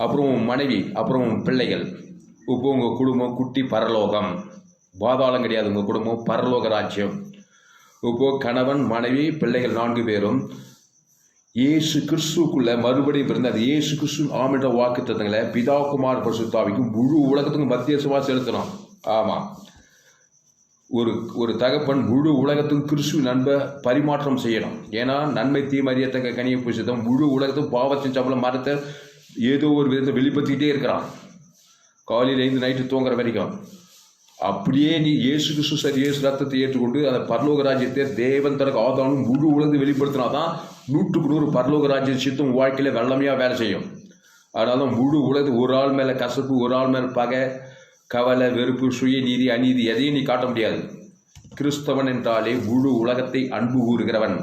அப்புறம் மனைவி, அப்புறம் பிள்ளைகள். இப்போ உங்கள் குடும்பம் குட்டி பரலோகம், பாதாளம் கிடையாது. உங்கள் குடும்பம் பரலோக ராஜ்யம். இப்போ கணவன், மனைவி, பிள்ளைகள் 4 பேரும் இயேசு கிறிஸ்துக்குள்ள மறுபடியும் பிறந்து அது இயேசு கிறிஸ்து ஆமென்ற வாக்கு தத்தங்களை பிதா குமார் பரிசுத்தாவிக்கும் முழு உலகத்துக்கும் மத்தியசமாக செலுத்தணும். ஆமாம், ஒரு தகப்பன் முழு உலகத்துக்கும் கிறிஸ்துவின் அன்பை பரிமாற்றம் செய்யணும். ஏன்னா நன்மை தீமை அறியத்தக்க கனியை புசித்தம் முழு உலகத்துக்கும் பாவத்தின் சம்பளம் மரத்தை ஏதோ ஒரு விதத்தை வெளிப்படுத்திக்கிட்டே இருக்கிறான், காலையில் 5 நைட்டு தூங்குற வரைக்கும். அப்படியே நீ இயேசு கிறிஸ்து சரி இயேசு ரத்தத்தை ஏற்றுக்கொண்டு அந்த பரலோக ராஜ்யத்தை தேவன் தனக்கு ஆதாரம் முழு உலகத்தை வெளிப்படுத்தினாதான் 100க்கு 100 பரலோக ராஜ்ய சித்தம் வாழ்க்கையில் வெள்ளமையாக வேலை செய்யும். அதனால தான் முழு உலகத்து ஒரு ஆள் மேலே கசப்பு, ஒரு ஆள் மேலே பகை, கவலை, வெறுப்பு, சுய நீதி, அநீதி எதையும் நீ காட்ட முடியாது. கிறிஸ்தவன் என்றாலே முழு உலகத்தை அன்பு கூறுகிறவன்.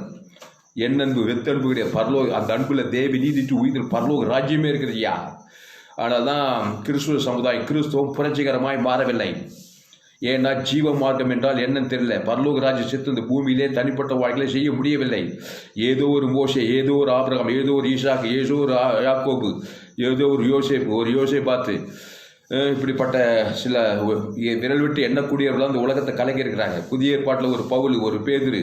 என் அன்பு வெத்தன்பு கிடையாது, பரலோக. அந்த அன்புல தேவி நீதிட்டு உயிர் பரலோக ராஜ்யமே இருக்குது யா. ஆனால் தான் கிறிஸ்துவ சமுதாயம் கிறிஸ்துவம் புரட்சிகரமாய் மாறவில்லை. ஏன்னா ஜீவ மார்க்கம் என்றால் என்னன்னு தெரியல. பரலோக ராஜ்ய சித்தம் இந்த பூமியிலே தனிப்பட்ட வாழ்க்கையில செய்ய முடியவில்லை. ஏதோ ஒரு மோசே, ஏதோ ஒரு ஆபிரகாம், ஏதோ ஒரு ஈசாக்கு, ஏதோ ஒரு யாக்கோபு, ஏதோ ஒரு யோசேபாத்து, இப்படிப்பட்ட சில விரல் விட்டு எண்ணக்கூடியவர்கள் அந்த உலகத்தை கலக்கி இருக்கிறாங்க. புதிய ஏற்பாட்டில் ஒரு பவுல், ஒரு பேதுரு,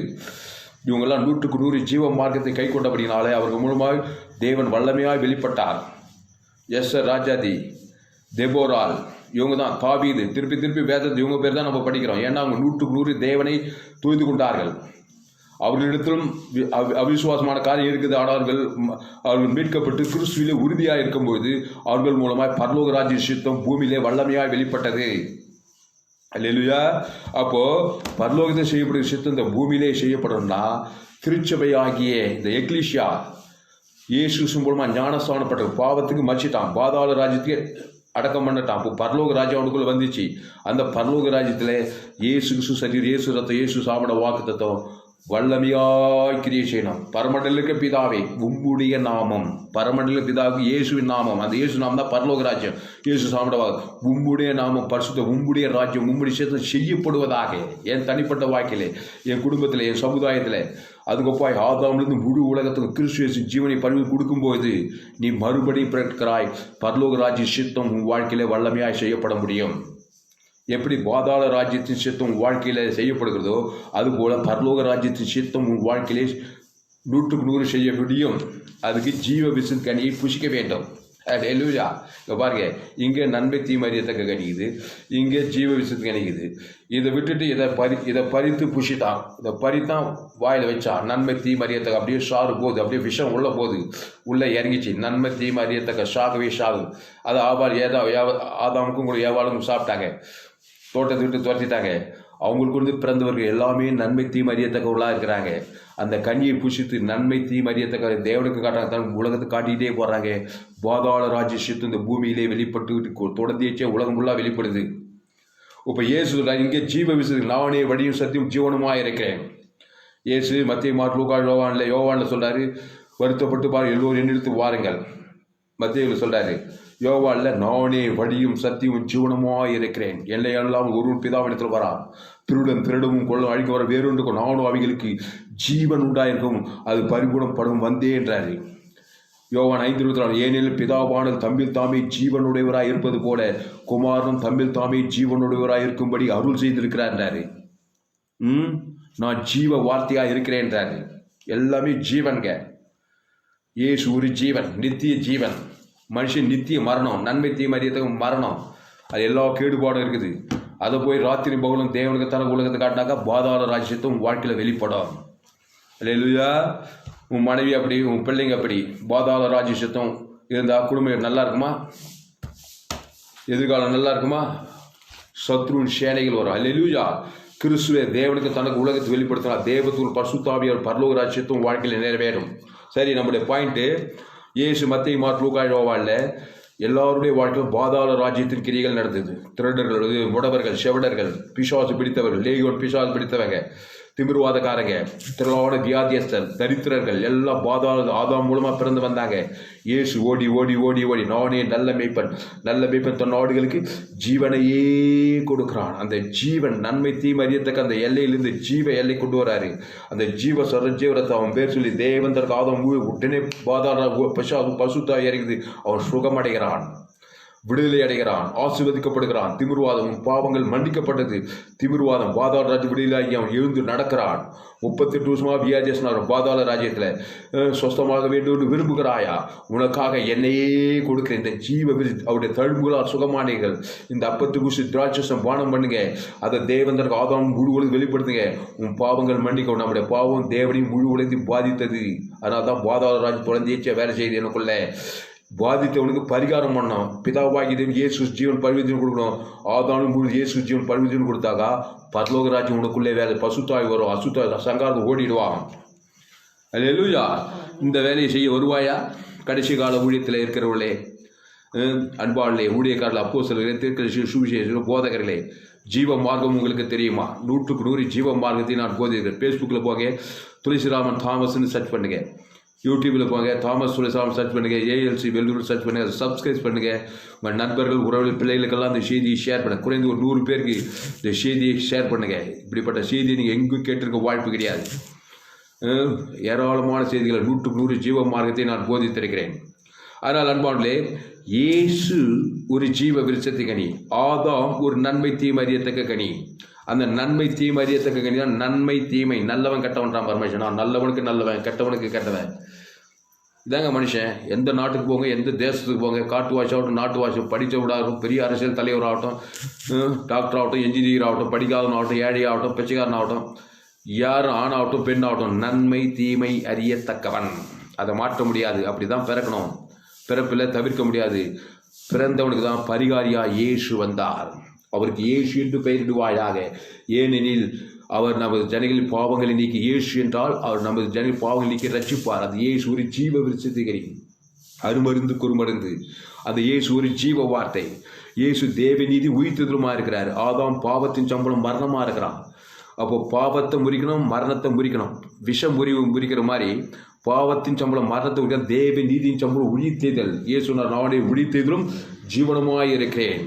இவங்கெல்லாம் 100க்கு 100 ஜீவ மார்க்கத்தை கை கொண்டபடினாலே அவர்கள் மூலமாக தேவன் வல்லமையாக வெளிப்பட்டார். எஸ்ஸர் ராஜாதி, தெபோரால், இவங்க தான் தாவீது. திருப்பி வேதத்தை இவங்க பேர் தான் நம்ம படிக்கிறோம். ஏன்னா அவங்க 100க்கு 100 தேவனை தொழுது கொண்டார்கள். அவர்களிடத்திலும் அவிசுவாசமான காரியம் இருக்குது. ஆனால் அவர்கள் மீட்கப்பட்டு கிறிஸ்துவிலே உறுதியாக இருக்கும்போது அவர்கள் மூலமாக பரலோக ராஜ்ய சித்தம் பூமியிலே வல்லமையாக வெளிப்பட்டது. அல்லேலூயா. அப்போ பரலோகத்தை செய்யப்படுகிற சித்தம் இந்த பூமியிலே செய்யப்படணும்னா திருச்சபை ஆகிய இந்த எக்லிஷியா இயேசு மூலமாக ஞானஸ்தானப்பட்ட பாவத்துக்கு மச்சிட்டான், பாதாள ராஜ்யத்துக்கு அடக்கம் பண்ணட்டான். அப்போ பரலோக ராஜ்யம் அவனுக்குள்ள வந்துச்சு. அந்த பரலோக ராஜ்யத்தில் இயேசு கிறிஸ்து சரீரம், இயேசு ரத்தம், இயேசு சாப்பிட வாக்கு தத்துவம் வல்லமையாய் கிரியை செய்யணும். பரமண்டலுக்கு பிதாவே உம்முடைய நாமம், பரமண்டல பிதாவுக்கு இயேசுவின் நாமம், அந்த இயேசு நாமம் தான் பரலோக ராஜ்யம். இயேசு சாப்பிட உம்முடைய நாமம் பரிசுத்த, உம்முடைய ராஜ்யம், உம்முடைய சேர்த்து செய்யப்படுவதாக என் தனிப்பட்ட வாழ்க்கையிலே, என் குடும்பத்தில், என் சமுதாயத்தில். அதுக்கப்பாய் ஆதாமிலிருந்து முழு உலகத்துக்கு கிறிஸ்து ஜீவனை பரிவு கொடுக்கும்போது நீ மறுபடியும் பிறக்கிறாய். பரலோக ராஜ்ய சித்தம் உன் வாழ்க்கையிலே வல்லமையாய் செய்யப்பட முடியும். எப்படி பாதாள ராஜ்யத்தின் சித்தம் உன் வாழ்க்கையில செய்யப்படுகிறதோ அதுபோல பரலோக ராஜ்யத்தின் சித்தம் உன் வாழ்க்கையிலே 100க்கு 100 செய்ய முடியும். அதுக்கு ஜீவ விசுத்த கனியை புசிக்க வேண்டும். அல்லேலூயா. இங்கே பாருங்க, இங்கே நன்மை தீமை அறியத்தக்க கனிக்குது, இங்கே ஜீவ விசுத்த கனிக்குது. இதை விட்டுட்டு இதை பறித்து புஷிட்டான். இதை பறித்தான் வாயில் வச்சா நன்மை தீமை அறியத்தக்க அப்படியே சாறு போகுது, அப்படியே விஷம் உள்ள போகுது, உள்ளே இறங்கிச்சு. நன்மை தீமை அறியத்தக்க சாகவே சாகு. அது ஆதாமுக்கும் கூட ஏவாளுக்கும் சாப்பிட்டாங்க, தோட்டத்தை விட்டு துரத்திட்டாங்க. அவங்களுக்கு வந்து பிறந்தவர்கள் எல்லாமே நன்மை தீமை அறியத்தக்கவர்களாக இருக்கிறாங்க. அந்த கனியை புஷித்து நன்மை தீமை அறியத்தக்க தேவனுக்கு காட்டுறாங்க, தன் உலகத்துக்கு காட்டிகிட்டே போகிறாங்க. பாதாள ராஜ்ய சித்தம் இந்த பூமியிலே வெளிப்பட்டு தொடர்ந்தியே உலகம் ஃபுல்லாக வெளிப்படுது. இப்போ இயேசு சொல்றார், இங்கே ஜீவ விசுத்த, நானே வழியும் சத்தியம் ஜீவனுமாக இருக்கிறேன். இயேசு மத்திய மார்க் லூக்கா யோவானில் சொல்றாரு, வருத்தப்பட்டு பாரு எல்லோரும் என்னிடத்து வாருங்கள். மத்தியில் சொல்றாரு, யோவான்ல நானே வழியும் சத்தியமும் ஜீவனமாய் இருக்கிறேன், என்னை எல்லாம் ஒரு பிதாவிடத்தில் வரா, திருடன் திருடவும் கொள்ள அழிக்க வர வேறொன்றுக்கும் நானும் அவைகளுக்கு ஜீவன் உண்டாயிருக்கும், அது பரிபூர்ணப்படும் வந்தே என்றாரு. யோவான் 5:24 ஏனெனில் பிதாவானது தம்மில் தாமே ஜீவனுடையவராய் இருப்பது போல குமாரனும் தம்மில் தாமே ஜீவனுடையவராய் இருக்கும்படி அருள் செய்திருக்கிறார். நான் ஜீவ வார்த்தையா இருக்கிறேன் என்றாரு. எல்லாமே ஜீவன்க. இயேசு ஒரு ஜீவன், நித்திய ஜீவன். மனுஷன் நித்திய மரணம், நன்மை தீமை அறியத்தக்க மரணம், அது எல்லா கேடுபாடும் இருக்குது. அதை போய் ராத்திரி பகலும் தேவனுக்கு தனக்கு உலகத்தை காட்டினாக்கா பாதாள ராஜ்யத்தும் வாழ்க்கையில் வெளிப்படும். அல்லேலூயா. உன் மனைவி அப்படி, உன் பிள்ளைங்க அப்படி பாதாள ராஜ்யத்தும் இருந்தால் குடும்பம் நல்லா இருக்குமா? எதிர்காலம் நல்லா இருக்குமா? சத்ருவின் சேனைகள் வரும். அல்லேலூயா. கிறிஸ்துவே தேவனுக்கு தனக்கு உலகத்தை வெளிப்படுத்தினார். தேவத்தூர் பரிசுத்தாவியார் பரலோக ராஜ்யத்தும் வாழ்க்கையில் நிறைவேறும். சரி, நம்முடைய பாயிண்ட்டு, இயேசு மத்தேயு மார்க்கு லூக்கா யோவான்ல எல்லாருடைய வாழ்க்கையும் பாதாள ராஜ்யத்தின் கிரியைகள் நடந்தது. திருடர்கள், முடவர்கள், செவடர்கள், பிசாசு பிடித்தவர்கள், லேகியோன் பிசாசு பிடித்தவங்க, திமிர்வாதக்காரங்க, திரளான வியாதியஸ்தர், தரித்திரர்கள் எல்லாம் பாதாள ஆதாம் மூலமா பிறந்து வந்தாங்க. இயேசு ஓடி ஓடி ஓடி ஓடி நானே நல்ல மேய்ப்பன், நல்ல மேய்ப்பன் தன் ஆடுகளுக்கு ஜீவனையே கொடுக்கிறான். அந்த ஜீவன் நன்மை தீமை அறியத்தக்க அந்த எல்லையிலிருந்து ஜீவ எல்லை கொண்டு வராரு. அந்த ஜீவ ஜீவரத்தை அவன் பேர் சொல்லி தேவன் தற்கு ஆதாம் உடனே பாதாள பசுத்தா இறங்குது. அவன் சுகமடைகிறான், விடுதலை அடைகிறான், ஆசீர்வதிக்கப்படுகிறான். திமிர்வாதம் பாவங்கள் மன்னிக்கப்பட்டது. திமிர்வாதம் பாதாள ராஜ்ய விடுதலையாகி அவன் எழுந்து நடக்கிறான். 38 வருஷமாக வியாதியஸ்னார் பாதாள ராஜ்யத்தில் சொஸ்தமாக வேண்டும் என்று விரும்புகிறாயா? உனக்காக என்னையே கொடுக்குற இந்த ஜீவ அவருடைய தழும்புகளால் சுகமானீர்கள். இந்த அப்பத்து குசி திராட்சம் பானம் பண்ணுங்க. அதை தேவந்தருக்கு ஆதாம் முழு உலகம் வெளிப்படுத்துங்க. உன் பாவங்கள் மன்னிக்கும். நம்முடைய பாவம் தேவனையும் முழு உலகத்தையும் பாதித்தது. அதனால தான் பாதாள ராஜ்யம் தொடர்ந்து வேலை செய்யுது. எனக்குள்ள பாதித்தவனுக்கு பரிகாரம் பண்ணோம். பிதாவாகி தேவன் இயேசு ஜீவன் பரிவர்த்தனை கொடுக்கணும். ஆதானும் முழு இயேசு ஜீவன் பரிவர்த்தனை கொடுத்தாக்கா பரலோக ராஜ்யம் உனக்குள்ளே வேலை பசுத்தாய் வரும். அசுத்தாய் சங்காரத்தை ஓடிடுவான். அல்லேலூயா. இந்த வேலையை செய்ய வருவாயா? கடைசி கால ஊழியத்தில் இருக்கிறவர்களே, அன்பாளே, ஊழியக்காரர்கள், அப்போஸ்தலர்களே, தீர்க்கதரிசிகளே, சுவிசேஷகர்களே, போதகர்களே, ஜீவ மார்க்கம் உங்களுக்கு தெரியுமா? 100க்கு 100 ஜீவ மார்க்கத்தை நான் போதிக்கிறேன். ஃபேஸ்புக்கில் போங்க, துளசிராமன் தாமஸ்ன்னு சர்ச் பண்ணுங்க. யூடியூப்பில் போங்க, தாமஸ் துளசிராமன் சர்ச் பண்ணுங்க, ஏஎல்சி வெள்ளூர் சர்ச் பண்ணுங்க, சப்ஸ்கிரைப் பண்ணுங்க. உங்கள் நண்பர்கள், உறவுகள், பிள்ளைகளுக்கெல்லாம் இந்த செய்தியை ஷேர் பண்ணுங்க. குறைந்து ஒரு 100 பேருக்கு இந்த செய்தியை ஷேர் பண்ணுங்க. இப்படிப்பட்ட செய்தியை நீங்கள் எங்கும் கேட்டிருக்க வாய்ப்பு கிடையாது. ஏராளமான செய்திகளை 100க்கு 100 ஜீவ மார்க்கத்தை நான் போதித்திருக்கிறேன். அதனால் அன்பானவர்களே, இயேசு ஒரு ஜீவ விருட்சத்தை கனி, ஆதாம் ஒரு நன்மை தீமை அறியத்தக்க கனி. அந்த நன்மை தீமை அறியத்தக்க கனி தான் நன்மை தீமை. நல்லவன் கெட்டவன்றான் பரமேஸ்வரன். நான் நல்லவனுக்கு நல்லவன், கெட்டவனுக்கு கெட்டவன். இதாங்க மனுஷன். எந்த நாட்டுக்கு போங்க, எந்த தேசத்துக்கு போங்க, காட்டு வாசாகட்டும், நாட்டு வாசம், படித்தவடாகட்டும், பெரிய அரசியல் தலைவர் ஆகட்டும், டாக்டர் ஆகட்டும், என்ஜினியர் ஆகட்டும், படிக்காதவன் ஆகட்டும், ஏழை ஆகட்டும், பிச்சைக்காரன் ஆகட்டும், யார் ஆணாகட்டும் பெண்ணாகட்டும், நன்மை தீமை அறியத்தக்கவன். அதை மாற்ற முடியாது. அப்படி தான் பிறக்கணும். பிறப்பில் தவிர்க்க முடியாது. பிறந்தவனுக்கு தான் பரிகாரியா இயேசு வந்தார். அவருக்கு இயேசு என்று பெயரிடுவாயாக. ஏனெனில் அவர் நமது ஜனங்களின் பாவங்களை நீக்கி, இயேசு என்றால் அவர் நமது ஜனங்களின் பாவங்களை நீக்கி ரட்சிப்பார். அது இயேசு ஒரு ஜீவ விருட்சத்தை, அருமருந்து குறுமருந்து. அந்த இயேசு ஒரு ஜீவ வார்த்தை. இயேசு தேவநீதி உயிர்த்தெழுதலுமா இருக்கிறார். ஆதாம் பாவத்தின் சம்பளம் மரணமாக இருக்கிறான். அப்போ பாவத்தை முறிக்கணும், மரணத்தை முறிக்கணும். விஷம் முறிக்கிற மாதிரி பாவத்தின் சம்பளம் மரணத்தை முறிக்க, தேவ நீதியின் சம்பளம் உயிர்த்தெழுதல். இயேசு நானே உயிர்த்தெழுதலும் ஜீவனமாய் இருக்கிறேன்.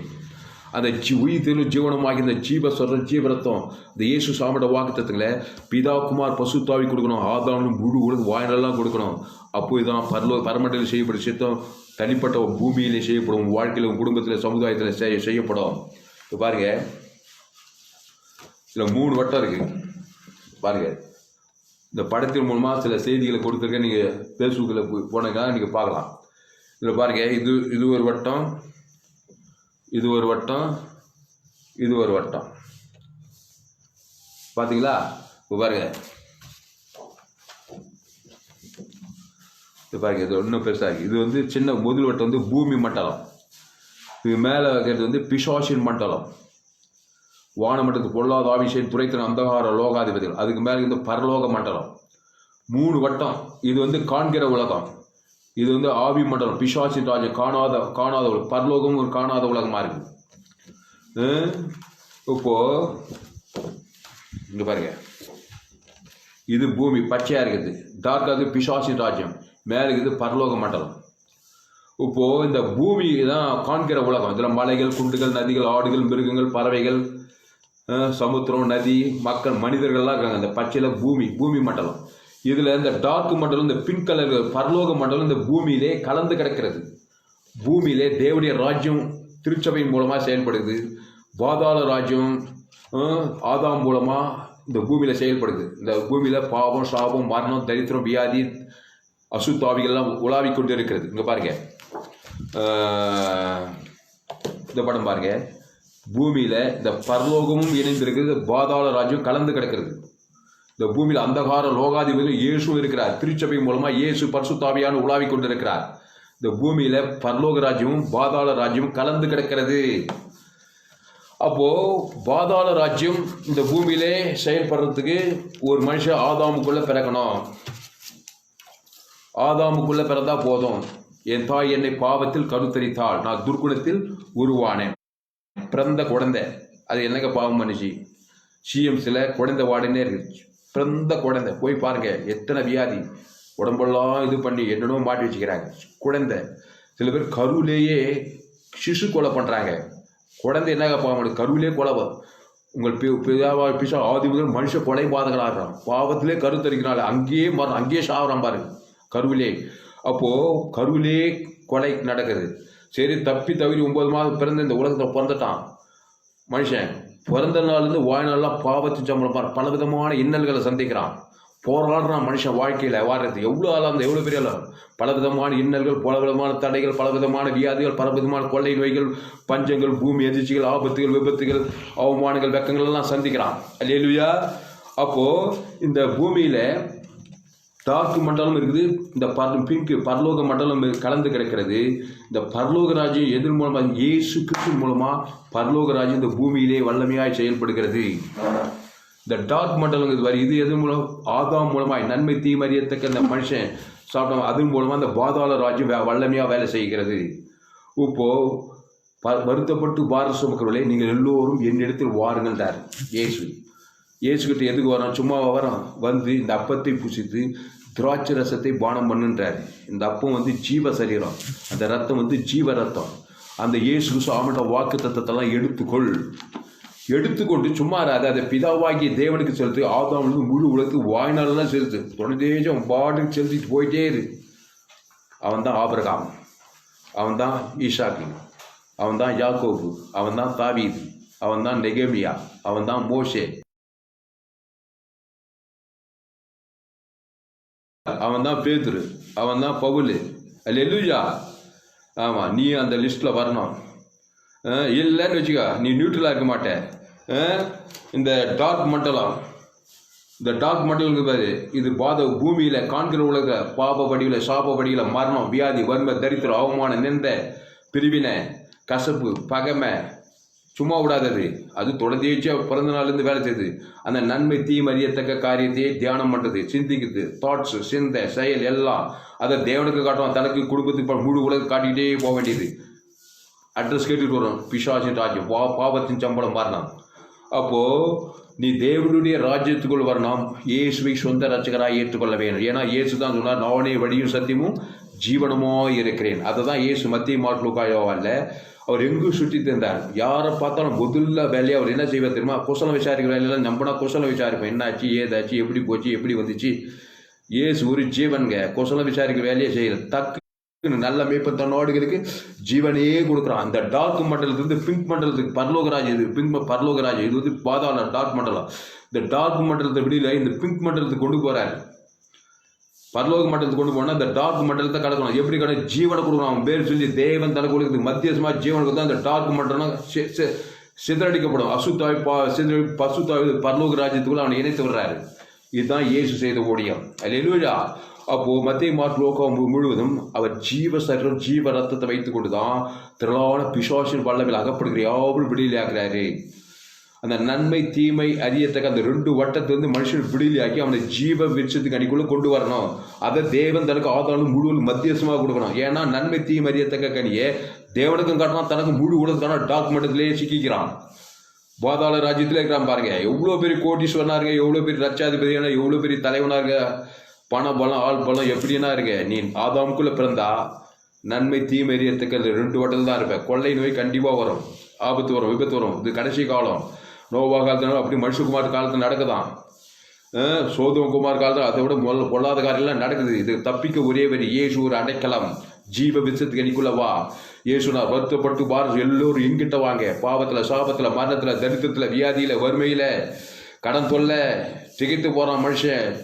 அந்த உயிர்த்தெழுதலும் ஜீவனமாகி இந்த ஜீவரத்தம் இந்த இயேசு சாமியோட வாக்குத்தத்தங்களை பிதா குமார் பசுத்தாவி கொடுக்கணும். ஆதாமும் முழு உலக வாயிலெல்லாம் கொடுக்கணும். அப்போ இதுதான் பரமண்டலில் செய்யப்படும் சித்தம் தனிப்பட்ட பூமியிலே செய்யப்படும், வாழ்க்கையில், குடும்பத்தில், சமுதாயத்தில் செய்யப்படும். இப்போ பாருங்க, இதில் 3 வட்டம் இருக்குது பாருங்க. இந்த படத்தின் மூலமாக சில செய்திகளை கொடுத்துருக்கேன். நீங்கள் ஃபேஸ்புக்கில் போனீங்கன்னா நீங்கள் பார்க்கலாம். இதில் பாருங்கள், இது ஒரு வட்டம், இது ஒரு வட்டம், இது ஒரு வட்டம். பார்த்தீங்களா? இப்போ பாருங்க, இது பாருங்க, இது இன்னும் பெருசாக இருக்குது. இது வந்து சின்ன முதல் வட்டம் வந்து பூமி மண்டலம். இது மேலே வைக்கிறது வந்து பிசாசின் மண்டலம். வானமண்டலத்துக்கு பொல்லாத ஆவிஷயம் துரைத்தின அந்தகார லோகாதிபதிகள். அதுக்கு மேலே இந்த பரலோக மண்டலம். 3 வட்டம். இது வந்து காண்கிற உலகம். இது வந்து ஆவி மண்டலம், பிசாசின் ராஜ்யம், காணாத உலகம். பரலோகம் ஒரு காணாத உலகமாக இருக்குது. இப்போ இங்கே பாருங்க, இது பூமி பச்சையாக இருக்குது, டார்க்காக பிசாசின் ராஜ்யம், மேலே இருக்குது பரலோக மண்டலம். இப்போ இந்த பூமி தான் காண்கிற உலகம். இதுல மலைகள், குண்டுகள், நதிகள், ஆடுகள், மிருகங்கள், பறவைகள், சமுத்திரம், நதி, மக்கள், மனிதர்கள்லாம் இருக்காங்க. இந்த பச்சையில பூமி மண்டலம். இதுல இந்த டார்க் மண்டலம், இந்த பிங்க் கலர் பரலோக மண்டலம் இந்த பூமியிலே கலந்து கிடக்கிறது. பூமியிலே தேவனுடைய ராஜ்யம் திருச்சபையின் மூலமா செயல்படுது. பாதாள ராஜ்யம் ஆதாம் மூலமா இந்த பூமியில செயல்படுது. இந்த பூமியில பாவம், சாபம், மரணம், தரித்திரம், வியாதி, அசுத்தாவிகள்லாம் உலாவி கொண்டு இருக்கிறது. இங்க பாருங்க, இந்த படம் பாருங்க. பூமியில இந்த பரலோகமும் இணைந்திருக்கிறது, பாதாள ராஜ்யம் கலந்து கிடக்கிறது. இந்த பூமியில அந்தகார லோகாதிபதி இயேசுவும் இருக்கிறார். திருச்சபை மூலமா இயேசு பரிசுத்தாவியான உலாவி கொண்டிருக்கிறார். இந்த பூமியில பரலோக ராஜ்யமும் பாதாள ராஜ்யமும் கலந்து கிடக்கிறது. அப்போ பாதாள ராஜ்யம் இந்த பூமியிலே செயல்படுறதுக்கு ஒரு மனுஷன் ஆதாமுக்குள்ள பிறக்கணும். ஆதாமுக்குள்ள பிறந்தா போதும். என் தாய் என்னை பாவத்தில் கருத்தரித்தாள், நான் துர்குணத்தில் உருவானேன். பிறந்த குழந்தை அது என்னங்க பாவம் பண்ணுச்சு? சிஎம்சில குழந்தை வார்டுன்னே இருக்கு. பிறந்த குழந்தை போய் பாருங்க, எத்தனை வியாதி உடம்பெல்லாம் இது பண்ணி என்னென்னோ மாட்டி வச்சுக்கிறாங்க. குழந்தை சில பேர் கருவிலேயே சிசு கொலை பண்றாங்க. குழந்தை என்னங்க பாவம்? கருவிலே கொலை. உங்கள் பிசா ஆதி முதல் மனுஷ கொலை பாதகளாகிறான். பாவத்திலே கருத்தரிக்கிறாள், அங்கேயே சாவறான் பாருங்க, கருவிலே. அப்போ கருவிலே கொலை நடக்குது. சரி, தப்பி தவிர 9 மாதம் பிறந்த இந்த உலகத்தை பிறந்துட்டான் மனுஷன். பிறந்த நாள்லேருந்து வாழ்நாள்லாம் பாவத்தின் சம்பளம் பல விதமான இன்னல்களை சந்திக்கிறான். போராடுறான் மனுஷன் வாழ்க்கையில் வாடுறது. எவ்வளோ ஆளாக எவ்வளோ பெரிய ஆளாக பல விதமான இன்னல்கள், பல விதமான தடைகள், பல விதமான வியாதிகள், பல விதமான கொள்ளை நோய்கள், பஞ்சங்கள், பூமி எதிர்ச்சிகள், ஆபத்துகள், விபத்துகள், அவமானங்கள், வெக்கங்கள் எல்லாம் சந்திக்கிறான். அல்லேலூயா. அப்போ இந்த பூமியில டார்க் மண்டலம் இருக்குது, இந்த பிங்க் பரலோக மண்டலம் கலந்து கிடக்கிறது. இந்த பரலோக ராஜ்யம் எதன் மூலமா? இயேசு கிறிஸ்து மூலமா பரலோக ராஜ்யம் இந்த பூமியிலே வல்லமையாய் செயல்படுகிறது. இந்த டார்க் மண்டலம் இது எதன் மூலம்? ஆதாம் மூலமாய் நன்மை தீமறியத்தக்க இந்த மனுஷன் சாப்பிட்டோம், அதன் மூலமா இந்த பாதாள ராஜ்யம் வல்லமையா வேலை செய்கிறது. இப்போ வருத்தப்பட்டு பாரத சுமக்கிறவர்களே, நீங்கள் எல்லோரும் என்னிடத்தில் வாருங்கள்டார் இயேசு கிட்ட. எதுக்கு வரோம்? சும்மாவா வரோம்? வந்து இந்த அப்பத்தை புசித்து திராட்சை ரசத்தை பானம் பண்ணுன்றார். இந்த அப்பம் ஜீவ சரீரம், அந்த ரத்தம் ஜீவ ரத்தம். அந்த இயேசு கிறிஸ்து வாக்கு தத்தத்தெல்லாம் எடுத்துக்கொண்டு சும்மா அதை பிதாவாகிய தேவனுக்கு செலுத்து. ஆதாம் முழு உலகத்துக்கு வாய்நாளெல்லாம் செலுத்து. தொடர்ந்தேஜம் பாட்டுக்கு செலுத்திட்டு போயிட்டே இரு. அவன் தான் ஆபிரகாம், அவன் தான் ஈசாக்கு, அவன் தான் யாக்கோபு, அவன் தான் தாவீது, அவன் தான் நெகேமியா, அவன் தான் மோசே, அவன் தான் பேதுரு, அவன் தான் பவுல். அல்லேலூயா. ஆமாம், நீ அந்த லிஸ்ட்டில் வரணும். இல்லைன்னு வச்சுக்கோ, நீ நியூட்ரலாக இருக்க மாட்டேன். இந்த டார்க் மண்டலம் பாரு, இது பூமியில் காண்கிற உலக பாப வடிவில், சாப வடிவில், மரணம், வியாதி, வறுமை, தரித்திரம், அவமானம், நிந்த, பிரிவினை, கசப்பு, பகைமை, சும்மா விடாதது. அது தொடர்ச்சியா பிறந்த நாள்லேருந்து வேலை செய்யுது. அந்த நன்மை தீமறியத்தக்க காரியத்தையே தியானம் பண்ணுறது, சிந்திக்குது, தாட்ஸ், சிந்தை, செயல் எல்லாம் அதை தேவனுக்கு காட்டுவான். தனக்கு குடும்பத்துக்கு முழு உலகம் காட்டிக்கிட்டே போக வேண்டியது. அட்ரஸ் கேட்டுட்டு வரும். பிசாசின் ராஜ்யம், பாவத்தின் சம்பளம் வரணும். அப்போ நீ தேவனுடைய ராஜ்யத்துக்குள் வரணும். இயேசுவை சொந்த ரட்சகராக ஏற்றுக்கொள்ள வேண்டும். ஏன்னா இயேசு தான் சொன்னார், நானே வழியும் சத்தியமும் ஜீவனமோ இருக்கிறேன். அதை தான் இயேசு மத்திய மாட்லுக்காயோவால அவர் எங்கும் சுற்றி தந்தார். யாரை பார்த்தாலும் முதல்ல வேலையை அவர் என்ன செய்வார் தெரியுமா? குசலம் விசாரிக்கிற வேலையெல்லாம் நம்பினா குசலம் விசாரிப்பேன். என்னாச்சு, ஏதாச்சு, எப்படி போச்சு, எப்படி வந்துச்சு. இயேசு ஒரு ஜீவன்க, குசலம் விசாரிக்கிற வேலையை செய்யல. டக்குன்னு நல்ல மேய்ப்பன் தன்னோடுகளுக்கு ஜீவனையே கொடுக்குறான். அந்த டார்க் மண்டலத்துலேருந்து பிங்க் மண்டலத்துக்கு பரலோகராஜ், இது பிங்க் பரலோகராஜ், இது பாதாள டார்க் மண்டலம். இந்த டார்க் மண்டலத்தை விடியல இந்த பிங்க் மண்டலத்துக்கு கொண்டு போறாரு. பரலோக மண்டலத்துக்கு கொண்டு போனால் இந்த டார்க் மண்டலத்தை கடக்கணும். எப்படி கடை? ஜீவனை கொடுக்கணும். அவன் பேர் சொல்லி தேவன் தனக்கு கொடுக்குறது மத்தியசமா ஜீவனுக்கு தான் இந்த டார்க் மண்டலம் சிதறடிக்கப்படும். பசுத்தாவி பரலோக ராஜ்யத்துக்குள்ள அவனை இணைத்து விடுறாரு. இதுதான் இயேசு செய்த ஊழியம். அல்லேலூயா. அப்போ மத்திய மார்க் லோகம் முழுவதும் அவர் ஜீவ சரீரம், ஜீவ ரத்தத்தை வைத்துக் கொண்டுதான் திரளான பிசாசின் வல்லமையில் அகப்படுகிற யாவும் விடுதலையாக்குறாரு. அந்த நன்மை தீமை அறியத்தக்க அந்த 2 வட்டத்திலிருந்து மனுஷன் விடுதலையாக்கி அவனை ஜீவ விருட்சத்துக்கு அடிக்குள்ள கொண்டு வரணும். அதை தேவன் தனக்கு ஆதாரம் முழுவதும் மத்தியசமாக கொடுக்கணும். ஏன்னா நன்மை தீமை அறியத்தக்க கனியை தேவனுக்கும் காட்டணும், தனக்கு முழு உலகத்தான டாக்குமெண்ட்லேயே சிக்கிக்கிறான். பாதாள ராஜ்யத்தில் இருக்கிறான் பாருங்க. எவ்வளோ பெரிய கோட்டீஸ்வரனா இருங்க, எவ்வளோ பெரிய ரட்சாதிபதியான, எவ்வளோ பெரிய தலைவனா இருங்க, பண பலம், ஆள் பலம் எப்படின்னா இருங்க. நீ ஆதாமுக்குள்ள பிறந்தா நன்மை தீமை அறியத்துக்கு அந்த 2 வட்டத்தில் தான் இருப்பேன். கொள்ளை நோய் கண்டிப்பாக வரும், ஆபத்து வரும், விபத்து வரும். இது கடைசி காலம். நோவா காலத்துல அப்படி மனுஷகுமார் காலத்தில் நடக்குதான். சோதோம் குமார் காலத்தில் அதை விட பொல்லாத காரியெல்லாம் நடக்குது. இது தப்பிக்க ஒரே வரி இயேசு ஒரு அடைக்கலம். ஜீவ விசத்துக்கு அடிக்குள்ள வா. இயேசு நான் வருத்தப்பட்டு பாரு, எல்லோரும் என்கிட்ட வாங்க. பாவத்தில், சாபத்தில், மரணத்தில், தரித்திரத்தில், வியாதியில், வறுமையில், கடன் தொல்லை, திகைத்து போகிறான் மனுஷன்.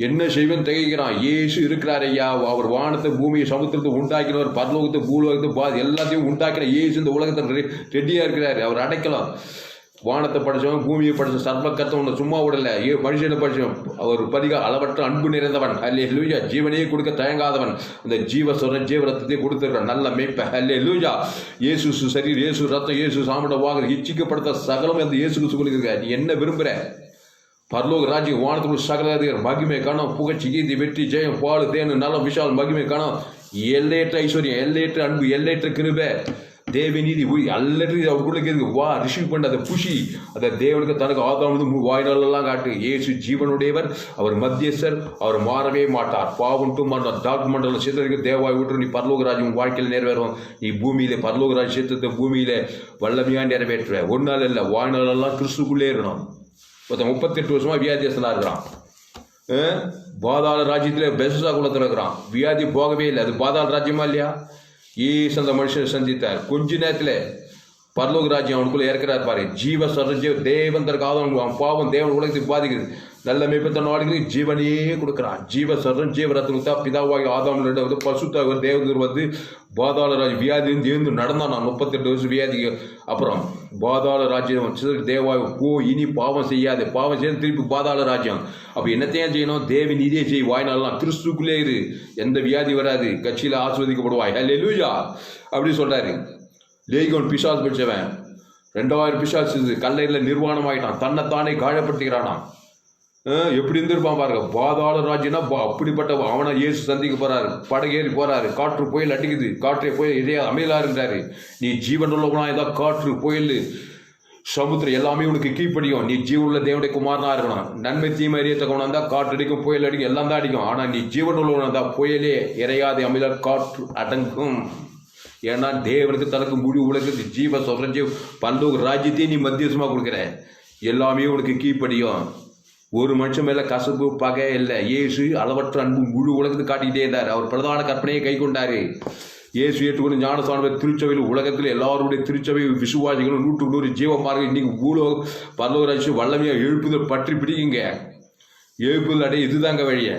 என்ன செய்வேன் திகைக்கிறான். இயேசு இருக்கிறார் ஐயா. அவர் வானத்தை, பூமியை, சமுத்திரத்தை உண்டாக்கினவர், பரலோகத்தை, பூலோகத்தை எல்லாத்தையும் உண்டாக்கின இயேசு இந்த உலகத்தை ரெடியாக இருக்கிறாரு. அவர் அடைக்கலாம். வானத்தை படித்தவன், பூமியை படித்த சர்வக்கத்தை ஒன்று சும்மா விடல. மனுஷனை படித்தவன் அவர் அளவற்ற அன்பு நிறைந்தவன். அல்லேலூயா. ஜீவனையே கொடுக்க தயங்காதவன். அந்த ஜீவ ரத்தத்தை கொடுத்துருக்கான். நல்ல மேய்ப்ப. அல்லேலூயா. இயேசு சரீர், இயேசு ரத்தம், இயேசு சாமிட வாங்க இச்சிக்கப்படுத்த சகலம் அந்த இயேசுக்கு சொல்லியிருக்க. நீ என்ன விரும்புகிற? பரலோக ராஜ்யம், வானத்துக்குள் சகல மகிமை காணும். புகழ்ச்சி, கீதி, வெற்றி, ஜெயம், பால், தேனு, நலம், விஷால், மகிமை காணும். எல்லையற்ற ஐஸ்வர்யம், எல்லையற்ற அன்பு, எல்லையற்ற கிருபை, தேவ நீதி அல்லது அவர்களுக்கு இருக்கு. வா ரிசீவ் பண்ண அதை புஷி அதை தேவனுக்கு தனக்கு ஆதாரம் வாய்நாளெல்லாம் காட்டு. இயேசு ஜீவனுடையவர், அவர் மத்தியஸ்தர், அவர் மாறவே மாட்டார். பாவன்ட்டும் டாக் மண்டலம் சித்தருக்கு தேவாய் விட்டு நீ பரலோக ராஜ்யம் வாழ்க்கையில் நிறைவேறும். நீ பூமியில பரலோக ராஜ்ய சித்தத்தை பூமியில வல்லமையா நிறைவேற்ற. ஒரு நாள் இல்லை, வாழ்நாளெல்லாம் கிறிஸ்துக்குள்ளே இருக்கணும். 38 வருஷமா வியாதியஸ்தனா இருக்கிறான். பாதாள ராஜ்யத்தில் பெசா குலத்தில் இருக்கிறான். வியாதி போகவே இல்லை. அது பாதாள ராஜ்யமா இல்லையா? ஈஸ் அந்த மனுஷனை சந்தித்தார். கொஞ்ச நேரத்தில் பரலோக ராஜ்யம் அவனுக்குள்ள இறக்கிறார் பாரு. ஜீவ சரஜீவ தேவன் தற்காக அவன் பாவம் தேவன் உலகத்துக்கு பாதிக்குது. நல்ல மேய்ப்பத்தன் வாழ்க்கைக்கு ஜீவனையே கொடுக்குறான். ஜீவ சரண் ஜீவ ரத்தம் தான் பிதாவாகி ஆதாம் வந்து பசுத்தாவர் தேவதூர் வந்து பாதாள ராஜ்யம் வியாதி எழுந்து நடந்தான். நான் 38 வருஷம் வியாதிக்கு அப்புறம் பாதாள ராஜ்யம் தேவாய் போ, இனி பாவம் செய்யாது. பாவம் செய்ய திருப்பி பாதாள ராஜ்யம். அப்போ என்னத்தையும் செய்யணும்? தேவி நீதியை செய். வாய்நாளெல்லாம் கிறிஸ்துக்குள்ளே இரு. எந்த வியாதி வராது. கட்சியில் ஆஸ்வதிக்கப்படுவாய். அல்லேலூயா. அப்படி சொல்றாரு. லேகியோன் பிசாசு பிடிச்சவன் 2000 பிசாசு கல்லையில் நிர்வாணம் ஆகிட்டான். தன்னைத்தானே காயப்படுத்திக்கிறானா. எப்படி இருந்திருப்பான் பாருங்க. பாதாள ராஜ்யம்னா அப்படிப்பட்ட அவனை இயேசு சந்திக்க போறாரு. படகேறி போறாரு. காற்று புயல் அடிக்குது. காற்றை புயல் இதே அமையலா இருந்தாரு. நீ ஜீவன் உள்ளவனா ஏதாவது காற்று புயல் சமுத்திரம் எல்லாமே உனக்கு கீழ்ப்படியும். நீ ஜீவன் உள்ள தேவனுடைய குமாரனா இருக்கணும். நன்மை தீமை அறியத்தக்கவனா இருந்தா காற்று அடிக்கும், புயல் அடிக்கும், எல்லாம் தான் அடிக்கும். ஆனா நீ ஜீவன் உள்ளவனா இருந்தா புயலே இறையாத அமையல காற்று அடங்கும். ஏன்னா தேவனுக்கு தனக்கு முழு உலகத்துக்கு ஜீவ சொல்ற பல்லோக ராஜ்யத்தையும் நீ மத்தியசமா கொடுக்குற. எல்லாமே உனக்கு கீழ்ப்படியும். ஒரு மனுஷன் மேல கசப்பு பகை இல்லை. இயேசு அளவற்ற அன்பு முழு உலகத்துக்கு காட்டிக்கிட்டே இருந்தார். அவர் பிரதான கற்பனையை கை கொண்டாரு. இயேசு ஏற்றுக்கொண்டு ஞானஸ்தான திருச்சபையில் உலகத்தில் எல்லாருடைய திருச்சபை விசுவாசிகளும் 100 ஜீவமாக இன்னைக்கு பரலோக ராஜ்யம் வல்லமையா எழுப்புதல் பற்றி பிடிக்குங்க. எழுப்புதல் அடைய இதுதாங்க வழிய.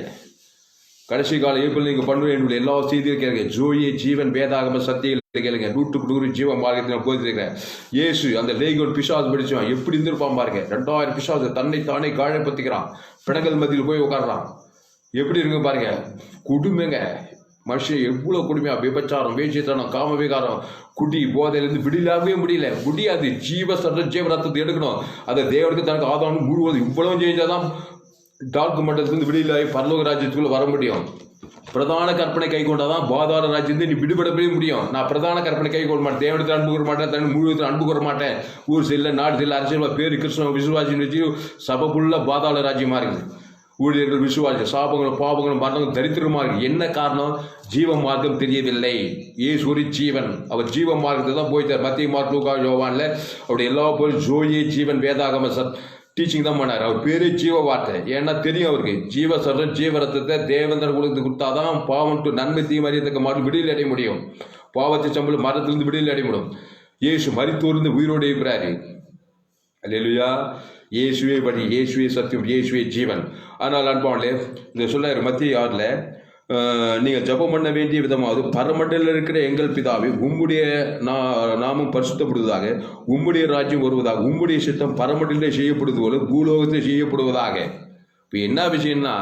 கடைசி கால ஏப்ரல் நீங்கள் பண்ணுவேன். என்னுடைய எல்லா செய்தியும் கேளுங்க. ஜோயே ஜீவன் வேதாகம சத்தியில் கேளுங்க. 100 ஜீவ மார்க்கத்தில் போயிருக்கிறேன். இயேசு அந்த லேகியோன் பிசாசு படிச்சுவான். எப்படி இருந்திருப்பான் பாருங்க. 2000 பிசாசு தன்னை தானே காயப்படுத்திக்கிறான். பிணங்கள் மத்தியில் போய் உட்காடுறான். எப்படி இருக்கு பாருங்க. கொடுமைங்க. மனுஷன் எவ்வளோ கொடுமையா விபச்சாரம், வேசித்தனம், காமவிகாரம், குடி போதையிலேருந்து விடலாமே முடியாது. ஜீவ ரத்தத்தை எடுக்கணும். அதை தேவனுக்கு தனக்கு ஆதாரம் முழுவதும் இவ்வளவு செஞ்சாதான் டாக்கு மண்டலத்திலிருந்து விடுதலாகி பரலோக ராஜ்யத்துக்குள்ள வர முடியும். பிரதான கற்பனை கை கொண்டாதான் பாதாள ராஜ்யத்தை நீ விடுபடவே முடியும். நான் பிரதான கற்பனை கை கொள்ள மாட்டேன். தேவனத்தில் அன்பு கூற மாட்டேன். தன் முழுவதும் அன்பு கூற மாட்டேன். ஊர் செல்ல, நாடு செல்ல, அரசியல் பேரு கிருஷ்ண விசுவாசி வச்சு சபைக்குள்ள பாதாள ராஜ்யமா இருக்குது. ஊழியர்கள் விசுவாசி சாபங்களும் பாவங்களும் மரணங்களும் தரித்திரமா இருக்கு. என்ன காரணம்? ஜீவ மார்க்கம் தெரியவில்லை. இயேசு ஒரு ஜீவன். அவர் ஜீவ மார்க்கத்தை தான் போயிட்டார். மத்திய மார்க், லூக்கா, யோவான்ல அப்படி எல்லா போய் ஜோயே ஜீவன் வேதாகம டீச்சிங் தான் பண்ணார். அவர் பேரே ஜீவ வார்த்தை. ஏன்னா தெரியும் அவருக்கு ஜீவ சொல்ற ஜீவ ரத்தத்தை தேவந்தர் குலத்துக்கு கொடுத்தாதான் பாவம் நன்மை தீமை அறியத்தக்க மாதிரி விடுதலை அடைய முடியும். பாவத்தை சம்பளம் மரத்திலிருந்து விடுதலை அடைய முடியும். இயேசு மரித்தோர்ந்து உயிரோடு இருக்கிறாரு. அல்லேலூயா. இயேசுவே வழி, இயேசுவே சத்தியம், இயேசுவே ஜீவன். ஆனால் அன்பானே இந்த சொல்றாரு மத்திய 6ல் நீங்கள் ஜெபம் பண்ண வேண்டிய விதமாவது பரமண்டலில் இருக்கிற எங்கள் பிதாவே உம்முடைய நாமம் பரிசுத்தப்படுவதாக, உம்முடைய ராஜ்யம் வருவதாக, உம்முடைய சித்தம் பரமண்டலிலே செய்யப்படுவது போல பூலோகத்தில் செய்யப்படுவதாக. இப்போ என்ன விஷயம்னா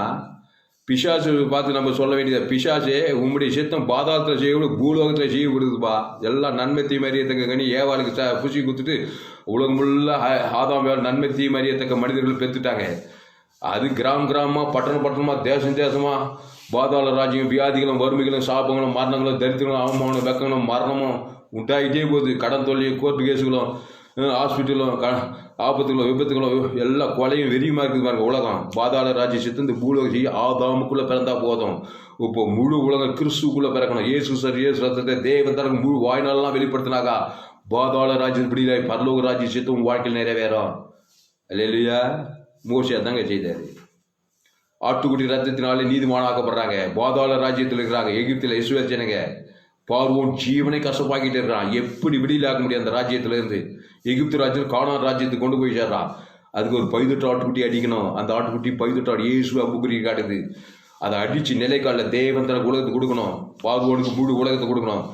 பிசாசு பார்த்து நம்ம சொல்ல வேண்டியது, பிசாசே உம்முடைய சித்தம் பாதாளத்தில் செய்யப்படும் பூலோகத்தில் செய்யப்படுதுப்பா. எல்லாம் நன்மை தீமை அறியத்தக்க கனி ஏவாளுக்கு புசி குத்துட்டு உலகம் ஃபுல்லாக ஆதாம் நன்மை தீமை அறியத்தக்க மனிதர்கள் பெற்றுட்டாங்க. அது கிராமமாக பட்டணமாக தேசமாக பாதாள ராஜ்யம் வியாதிகளும் வறுமைகளும் சாபங்களும் மரணங்களும் தரித்திரங்களும் அவமானம் வெக்கங்களும் மரணமும் உண்டாகிட்டே போகுது. கடன் தொல்லையும் கோர்ட்டு கேஸுகளும் ஹாஸ்பிட்டலும் ஆபத்துகளும் விபத்துகளும் எல்லா கொலையும் வெறியுமா இருக்குது பாருங்க உலகம். பாதாள ராஜ்யத்தை இந்த பூலோகி ஆதாமுக்குள்ளே பிறந்தா போதும். இப்போ முழு உலகம் கிறிஸ்துக்குள்ளே பிறக்கணும். இயேசு ரத்தத்தை தேவன் தனக்கு முழு வாய்நாளெல்லாம் வெளிப்படுத்தினாக்கா பாதாள ராஜ்யம் பிடிக்கல, பரலோக ராஜ்யத்தை உன் வாழ்க்கையில் நிறைவேறும். அல்லேலூயா. மோசே தாங்க செய்தார். ஆட்டுக்குடி ரத்தத்தினாலே நீதிமானாக்கப்படுறாங்க. பாதாள ராஜ்யத்தில் இருக்கிறாங்க. எகிப்தில் இஸ்ரவேல் ஜனங்க பார்வோன் ஜீவனை கஷ்டப்பாக்கிட்டு இருக்கிறான். எப்படி விடியலாக்க முடியும் அந்த ராஜ்யத்திலிருந்து? எகிப்து ராஜ்யம் கானான் ராஜ்யத்துக்கு கொண்டு போய் சேர்றான். அதுக்கு ஒரு 18 ஆட்டுக்குட்டி அடிக்கணும். அந்த ஆட்டுக்குட்டி 18 ஆடு இயேசு அம்புக்குறி காட்டுது. அதை அடித்து நிலைக்காலில் தேவன் தனக்கு உலகத்துக்கு கொடுக்கணும். பார்வோனுக்கு முழு உலகத்தை கொடுக்கணும்.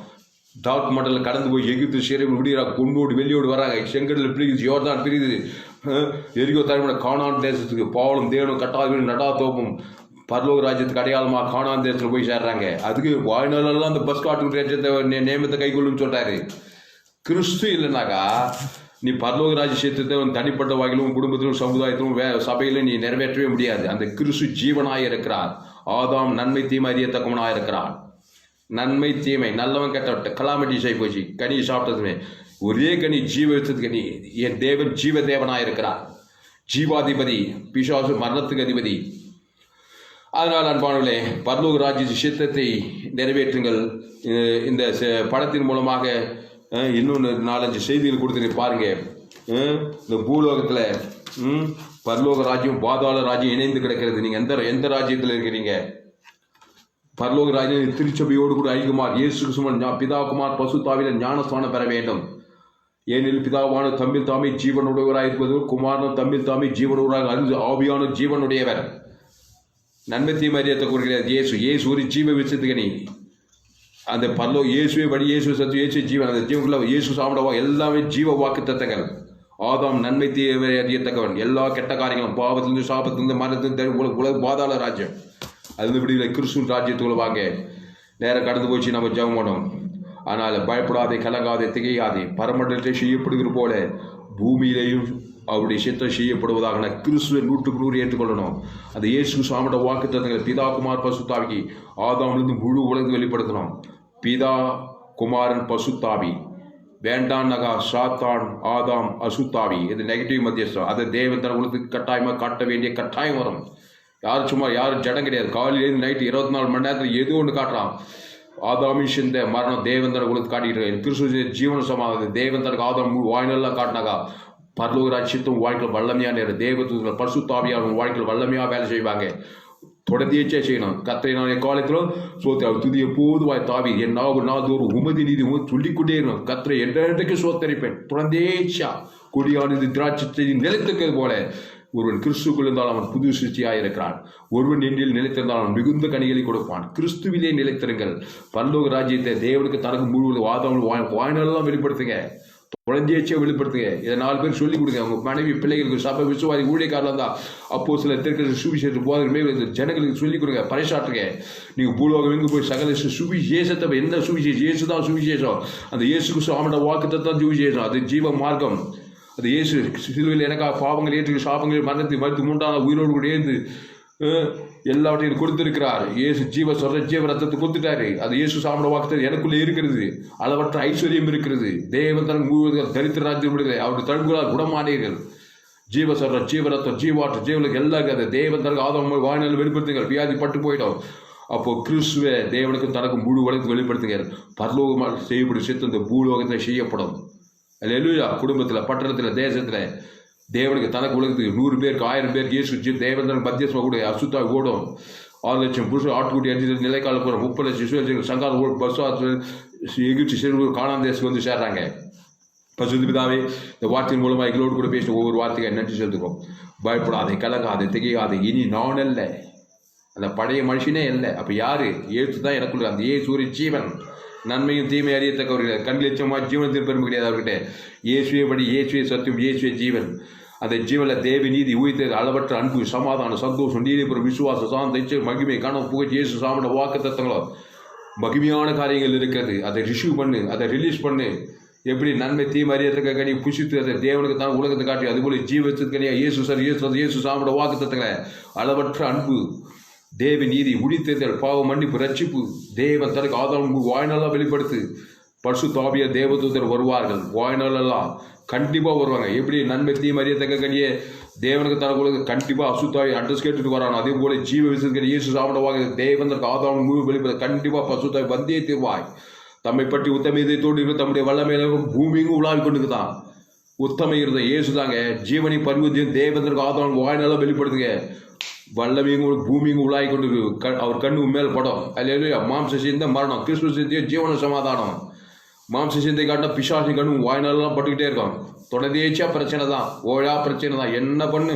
டார்க் மண்டலில் கடந்து போய் எகிப்து சிறைகள் விடுகிறாங்க. கொண்டோடு வெளியோடு வராங்க. செங்கடல் பிரிக்குது, யோர்தான் பிரிக்குது. எரிகோ தலைமுறை கானான் தேசத்துக்கு பாவலும் தேவனும் கட்டாத நடா தோப்பும் பரலோக ராஜ்யத்துக்கு அடையாளமாக கானான் தேசத்தில் போய் சேர்றாங்க. அதுக்கு வாழ்நாளெல்லாம் அந்த பஸ் காட்டு ராஜ்யத்தை நியமத்தை கைக்கொள்ளுன்னு சொல்றாரு. கிறிஸ்து இல்லைனாக்கா நீ பரலோக ராஜ்யத்தை தனிப்பட்ட வகையிலும் குடும்பத்திலும் சமுதாயத்திலும் சபையிலும் நீ நிறைவேற்றவே முடியாது. அந்த கிறிஸ்து ஜீவனாக இருக்கிறார். ஆதாம் நன்மை தீமை அறியத்தக்கவனாக இருக்கிறான். நன்மை தீமை நல்லவன் கெட்ட கலாமிட்டிஸ் ஆகி போச்சு. கனி சாப்பிட்டதுமே ஒரே கனி ஜீவ வச்சது கனி. என் தேவன் ஜீவ தேவனாக இருக்கிறார். ஜீவாதிபதி, பிசாசு மரணத்துக்கு அதிபதி. அதனால் அன்பானவர்களே, பரலோக ராஜ்ய சித்தத்தை நிறைவேற்றுங்கள். இந்த படத்தின் மூலமாக இன்னொன்று 4-5 செய்திகள் கொடுத்து பாருங்க. இந்த பூலோகத்தில் பரலோக ராஜ்யம் பாதாள ராஜ்யம் இணைந்து கிடக்கிறது. நீங்கள் எந்த ராஜ்யத்தில் இருக்கிறீங்க? பரலோக ராஜ்யம் திருச்சபையோடு கூட ஐக்கியமார் இயேசு கிறிஸ்துவின் பிதாகுமார் பசுத்தாவில ஞானஸ்தானம் பெற வேண்டும். ஏனெனில் பிதாவான தம்மில் தாமே ஜீவனுடையவராக இருப்பது, குமாரனும் தம்மில் தாமே ஜீவனுடையவராக அறிந்து ஆவியான ஜீவனுடையவர். நன்மை தீமை அறியத்தை கூறுகிறார். இயேசு ஒரு ஜீவ விஷயத்துக்கு அந்த பரலோக இயேசுவே வழி, இயேசு சத்து, இயேசு ஜீவன். அந்த ஜீவனுக்குள்ள இயேசு சாப்பிடவா எல்லாமே ஜீவ வாக்கு தத்தங்கள். ஆதாம் நன்மை தீமை அறியத்தக்கவன். எல்லா கெட்ட காரியங்களும் பாவத்திலிருந்து சாபத்திலிருந்து மரணத்திலிருந்து உலக பாதாள ராஜ்யம். அது விடுதலை கிறிஸ்துவின் ராஜ்யத்துக்குள்ள வாங்க. நேரம் கடந்து போச்சு, நம்ம ஜெபம் பண்ணோம். ஆனால் பயப்படாதே, கலங்காதே, திகையாதே. பரமண்டலத்தை செய்யப்படுகிற போல பூமியிலேயும் அவருடைய சித்தம் செய்யப்படுவதாக கிறிஸ்துவை 100% ஏற்றுக்கொள்ளணும். அந்த இயேசு சாமியோட வாக்கு தத்தங்களை பிதா குமார் பசுத்தாவிக்கு ஆதாமிலிருந்து முழு உலகத்தை வெளிப்படுத்தணும். பிதா குமாரன் பசுத்தாவி வேண்டாம் நகா சாத்தான் ஆதாம் அசுத்தாவி. இது நெகட்டிவ் மத்தியஸ்தம். அதை தேவன் தன் உலகத்துக்கு கட்டாயமாக காட்ட வேண்டிய கட்டாயம் வரும். யாரும் சும்மா யாரும் ஜடம் கிடையாது. காலையிலேருந்து நைட்டு 24 மணி நேரத்தில் எது ஒன்று காட்டுறான். ஆதாமின் சிந்த மரணம் தேவன் தனக்கு உலகத்து காட்டிட்டு கிறிஸ்து ஜீவன சமாதானம் தேவன் தனக்கு ஆதாம் வாய்நெல்லாம் காட்டினாக்கா பரலோக ராஜ்யத்தும் வாழ்க்கையில் வல்லமையான தேவதூதர்கள் பரிசுத்தாவியார் வாழ்க்கையில் வல்லமையாக வேலை செய்வாங்க. தொடர்ச்சியே செய்யணும். கர்த்தரை நான் காலத்திலும் சோத்திர துதி எப்போது வாய் தாவி என் நாதோறும் உமதி நீதி சொல்லிக்கொண்டே இருக்கணும். கர்த்தரை என்றைக்கு சோத்தரிப்பேன். தொடர்ந்தேச்சா கொடியானது திராட்சை நிலைத்திருக்கிறது போல ஒருவன் கிறிஸ்துக்குள் இருந்தால் அவன் புது சிருஷ்டியாக இருக்கிறான். ஒருவன் என்னில் நிலைத்திருந்தால் அவன் மிகுந்த கனிகளை கொடுப்பான். கிறிஸ்துவிலே நிலைத்திருங்கள். பரலோக ராஜ்யத்தை தேவனுக்கு தனக்கு முழு வாய்நாளெல்லாம் வெளிப்படுத்துங்க. குழந்தையச்சே வெளிப்படுத்துங்க. இதை 4 பேர் சொல்லிக் கொடுங்க. அவங்க மனைவி பிள்ளைகளுக்கு சபை விசுவாசி ஊழியக்காரர் இருந்தால் அப்போ சில திருக்கிற சுவிசேஷம் போதனை ஜனங்களுக்கு சொல்லிக் கொடுங்க, பறைசாற்றுங்க. நீங்கள் பூலோகம் எங்கே போய் சகல சுவிசேஷத்தை என்ன சுவிசேஷம்? இயேசு தான் சுவிசேஷம். அந்த இயேசுக்கு சாமியோட வாக்குத்தை தான் சுவிசேஷம். அது ஜீவ மார்க்கம். அது இயேசு சிலுவையில் எனக்காக பாவங்கள் ஏற்று சாபங்கள் மரணத்தை மறுத்து 3ஆம் உயிரோடு கூட ஏந்து எல்லாவற்றையும் கொடுத்திருக்கிறார். இயேசு ஜீவ ரத்தத்தை கொடுத்துட்டாரு. அது இயேசு சாமியோட வாக்குத்தத்தம் எனக்குள்ளே இருக்கிறது. அளவற்ற ஐஸ்வர்யம் இருக்கிறது. தேவன் தனக்கு முழுவதும் தரித்திர ராஜ்யம் விடுகிறது. அவருடைய தடுப்புகளால் குணமானீர்கள். ஜீவரத்தம் ஜீவாற்று ஜீவனுக்கு எல்லாம் இருக்காது. தேவன் தனக்கு ஆதாம் வாய்நாள் வெளிப்படுத்துங்கள். வியாதி பட்டு போயிடும். அப்போ கிறிஸ்துவ தேவனுக்கு தனக்கு முழு உலகத்துக்கு வெளிப்படுத்துங்க. பரலோகமாக செய்யப்படும் சித்தம் இந்த பூலோகத்தில் செய்யப்படும். அல்லேலூயா. குடும்பத்தில், பட்டணத்தில், தேசத்தில் தேவனுக்கு தனக்கு உலகத்துக்கு 100 பேருக்கு 1000 பேருக்கு இயேசு தேவன் தனக்கு மத்தியஸ்தமாக கூட அசுத்தா ஓடும். 6 லட்சம் புருஷன் ஆட்டுக்குட்டி அடிச்சு நிலைக்கால போகிற 30 லட்சம் இஸ்ரவேல் சங்கால பஸ் எகிப்து சிறுவர் கானான் தேசத்துக்கு வந்து சேர்றாங்க. பசுத்த பிதாவே, இந்த வார்த்தையின் மூலமாக எங்களோடு கூட பேசின ஒவ்வொரு வார்த்தையை நன்றி செலுத்துவோம். பயப்படாதே, கலங்காதே, திகையாதே. இனி நான் அல்ல, அந்த பழைய மனுஷனே இல்லை. அப்போ யாரு? இயேசு தான் எனக்குள்ள. அந்த இயேசு ஒரு ஜீவன். நன்மையும் தீமை அறியத்தக்கவர்கள் கண்களிச்சமாக ஜீவனத்தில் பெருமை கிடையாது அவர்கிட்ட. இயேசுவே படி, இயேசுவே சத்தியம், இயேசுவே ஜீவன். அந்த ஜீவனில் தேவ நீதி உயிர்த்தது அளவற்ற அன்பு சமாதானம் சந்தோஷம் நீதிபுரம் விசுவாசம் சாந்த மகிமை கனவு புகழ் இயேசு சாமியோட வாக்கு தத்தங்களோ மகிமையான காரியங்கள் இருக்கிறது. அதை ரிசீவ் பண்ணு, அதை ரிலீஸ் பண்ணு. எப்படி நன்மை தீமை அறியத்தக்க கனி புசித்து அதை தேவனுக்கு தான் உலகத்தை காட்டி அதுபோல ஜீவத்துக்கு கனியா இயேசு சாமியோட வாக்கு தத்தங்களை அளவற்ற அன்பு தேவ நீதி உடித்தேர்தல் பாவ மன்னிப்பு ரட்சிப்பு தேவன் தனக்கு ஆதாரம் வாய்நாளாக வெளிப்படுத்து. பரிசுத்த ஆவியார் தேவதூதர் வருவார்கள். வாழ்நாளெல்லாம் கண்டிப்பாக வருவாங்க. எப்படி நன்மை தீமை அறியத்தக்க கனியே தேவனுக்கு தரக்கூடிய கண்டிப்பாக அசுத்தாவி அட்ரஸ் கேட்டுட்டு வரான். அதே போல ஜீவ விசுவாசிகள் இயேசு சாப்பிடுவாங்க. தேவனுக்கு ஆதாரம் முழு வெளிப்பட கண்டிப்பாக பசுத்தாவி வந்தே தீர்வாய். தம்மை பற்றி உத்தம இதயத்தோடு தம்முடைய வல்லமையில பூமியும் உலாவிக் கொண்டுக்குதான். உத்தம இருந்த இயேசு தாங்க ஜீவனை பரிவர்த்தியும் தேவனுக்கு ஆதாரம் வாழ்நாள வெளிப்படுத்துங்க. வல்லமையும் பூமியும் உலாகி கொண்டு அவர் கண்ணு மேல் படம். அல்லேலூயா. மாம்ச சிந்தை மரணம், கிறிஸ்துவ சிந்தையோ ஜீவன சமாதானம். மாம்ச சிந்தை காட்டினா பிசாசு கண்ணு வாய்நாளெல்லாம் பட்டுக்கிட்டே இருக்கும். தொடர்ந்தேச்சா பிரச்சனை தான், ஓழா பிரச்சனை தான். என்ன பண்ணு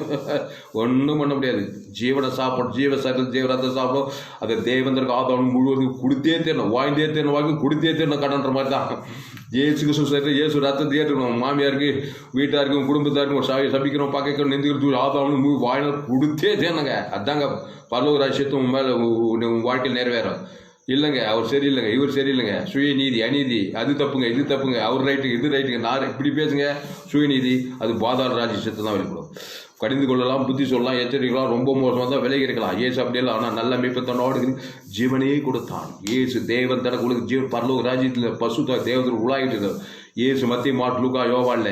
ஒன்றும் பண்ண முடியாது. ஜீவனை சாப்பிடும், ஜீவ சகல் ஜீவ ரத்த சாப்பிடும். அதை தேவந்தருக்கு ஆதாரம் முழுவதும் கொடுத்தே தேரணும், வாய்ந்தே தேரணும், வாங்கி கொடுத்தே தேரணும் கடன்ற மாதிரி தான். ஏசுக்கு சரி ஏசு ரத்தத்தை ஏற்றுக்கணும். மாமியாருக்கு வீட்டாருக்கும் குடும்பத்தாருக்கும் சபிக்கிறோம் பக்கைக்கிறோம் நெந்துக்கிறோம் ஆதாரம் வாய்நாள் கொடுத்தே தேரணுங்க. அதாங்க பரலோக ராஜ்யத்தும் மேலே வாழ்க்கையில் நிறைவேறும். இல்லைங்க அவர் சரியில்லைங்க, இவர் சரியில்லைங்க, சுயநீதி அநீதி, அது தப்புங்க இது தப்புங்க, அவர் ரைட்டுங்க இது ரைட்டுங்க, நான் இப்படி பேசுங்க. சுயநீதி அது பாதாள ராஜ்யத்தை தான் வெளிப்படும். கடிந்து கொள்ளலாம், புத்தி சொல்லலாம், எச்சரிக்கலாம், ரொம்ப மோசமாக தான் விலகி இருக்கலாம். ஏசு அப்படியெல்லாம் ஆனால் நல்ல மீட்பத்தனோடு ஜீவனையே கொடுத்தான். ஏசு தேவன் தனக்கு உலக ஜீவன் பரலோக ராஜ்யத்தில் பசுத்த தேவதர் உலாகிட்டு இருக்கார். ஏசு மத்திய மாட்டு லூக்கா யோவான்ல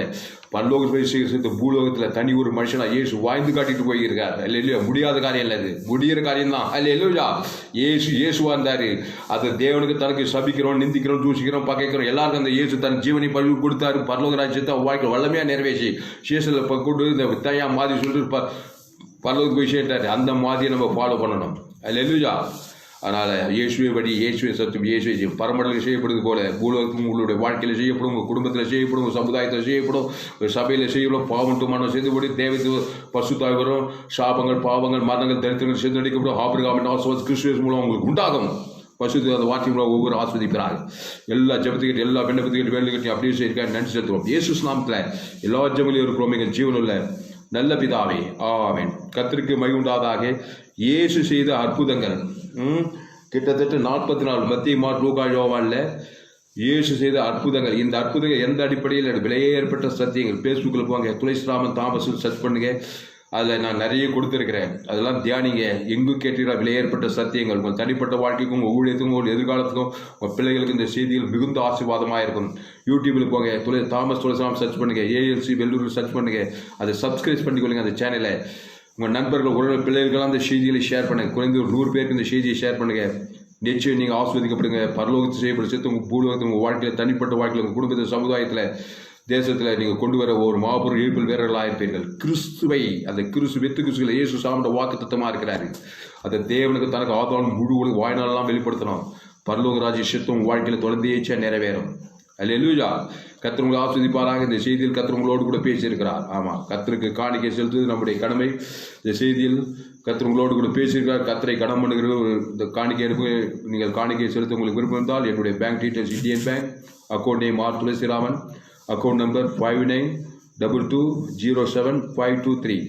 பரலோக சேர்த்து பூலோகத்தில் தனி ஒரு மனுஷனா ஏசு வாய்ந்து காட்டிட்டு போயிருக்கார். அல்ல இல்லையா, முடியாத காரியம் இல்லை, அது முடிகிற காரியம் தான். அல்ல இல்லையா, இயேசுவா இருந்தாரு. அது தேவனுக்கு தனக்கு சபிக்கிறோம், நிந்திக்கிறோம், தூசிக்கிறோம், பகைக்கிறோம், எல்லாருக்கும் அந்த இயேசு தன் ஜீவனை பறிவு கொடுத்தாரு. பரலோக ராஜ்யத்தை வாழ்க்கை வல்லமையாக நிறைவேற்றி சேஷத்தில் கொண்டு இந்த வித்தையா மாதிரி சொல்லிட்டு பரலோகத்துக்கு போய் சேர்த்தாரு. அந்த மாதிரியை நம்ம ஃபாலோ பண்ணணும். அல்ல இல்லையா. அதனால் இயேசுவை வழி, இயேசுவை சத்தும், இயேசுவை செய்யும். பரமடலில் செய்யப்படுது போல பூலோகத்துக்கும் உங்களுடைய வாழ்க்கையில் செய்யப்படும், உங்கள் குடும்பத்தில் செய்யப்படும், உங்கள் சமுதாயத்தில் செய்யப்படும், சபையில் செய்யப்படும். பாவம் மனம் செய்துபடி தேவைக்கு பசுத்தாய் வரும். சாபங்கள், பாவங்கள், மரணங்கள், தரித்திரங்கள் சேர்ந்து அடிக்கப்படும். ஆபிரகாமின் ஆசீர்வாதம் கிறிஸ்துவின் மூலம் உங்களுக்கு உண்டாகும். பசுத்து அந்த வார்த்தை மூலம் ஒவ்வொரு ஆஸ்வதிக்கிறாங்க. எல்லா ஜபத்துக்கிட்டு எல்லா விண்ணப்பத்துக்கிட்டு வேண்டுகிட்டு அப்படியே செய்யிருக்காங்க. நன்றி செலுத்துவோம். இயேசு நாமத்தில் எல்லா ஜபங்களையும் இருக்கிறோம். எங்கள் ஜீவனுள்ள நல்ல பிதாவே, ஆமென். கர்த்தருக்கு மகிமை உண்டாதாக. இயேசு செய்த அற்புதங்கள் கிட்டத்தட்ட 44 மத்திய மார்க் லூக்கா யோவான்ல இயேசு செய்த அற்புதங்கள். இந்த அற்புதங்கள் எந்த அடிப்படையில் விலையேற்பட்ட சத்தியங்கள். ஃபேஸ்புக்கில் போங்க, துளசிராமன் தாமஸ் சர்ச் பண்ணுங்க. அதில் நான் நிறைய கொடுத்துருக்கிறேன். அதெல்லாம் தியானிங்க. எங்கும் கேட்டீங்களா விலையேற்பட்ட சத்தியங்கள். உங்கள் தனிப்பட்ட வாழ்க்கைக்கும், உங்கள் ஊழியத்துக்கும், உங்கள் எதிர்காலத்துக்கும், உங்கள் பிள்ளைகளுக்கு இந்த செய்திகள் மிகுந்த ஆசீர்வாதமாக இருக்கும். யூடியூபில் போங்க, தாமஸ் துளசிராமன் சர்ச் பண்ணுங்க, ஏஎல்சி வெள்ளூரில் சர்ச் பண்ணுங்க. அதை சப்ஸ்கிரைப் பண்ணிக்கொள்ளுங்க அந்த சேனலை. உங்கள் நண்பர்கள் உறவு பிள்ளைகளுக்கெல்லாம் அந்த செய்திகளை ஷேர் பண்ணுங்கள். குறைந்து ஒரு 100 பேருக்கு இந்த செய்தியை ஷேர் பண்ணுங்கள். நிச்சயம் நீங்கள் ஆஸ்வதிக்கப்படுங்க. பரலோகத்தை செய்யப்படும் சேர்த்து உங்கள் பூலோகத்தில், உங்கள் வாழ்க்கையில், தனிப்பட்ட வாழ்க்கையில், உங்கள் குடும்பத்தில், சமுதாயத்தில், தேசத்தில் நீங்கள் கொண்டு வர ஒரு மாபெரும் இழுப்பில் வீரர்களாக இருப்பீர்கள். கிறிஸ்துவை அந்த கிறிஸ்துவில் இயேசு சாமியோட வாக்கு தத்தமாக இருக்கிறாரு. அந்த தேவனுக்கு தனக்கு ஆதாரம் முழு வாய்நாளெல்லாம் வெளிப்படுத்தணும். பரலோக ராஜ்ய சித்தம் வாழ்க்கையில் தொடர்ந்தேச்சா நிறைவேறும். அல்லேலூயா. கர்த்தர் உங்களை ஆஸ்வதிப்பாராக. இந்த செய்தியில் கர்த்தர் உங்களோடு கூட பேசியிருக்கிறார். ஆமாம், கர்த்தருக்கு காணிக்கை செலுத்துவது நம்முடைய கடமை. இந்த செய்தியில் கர்த்தர் உங்களோடு கூட பேசியிருக்கிறார். கர்த்தரை கடன் பண்ணுகிற இந்த காணிக்கை எடுப்பு நீங்கள் காணிக்கை செலுத்த உங்களுக்கு விருப்பம் இருந்தால் என்னுடைய bank details Indian bank account name R Thulasiraman, account number 5922075523,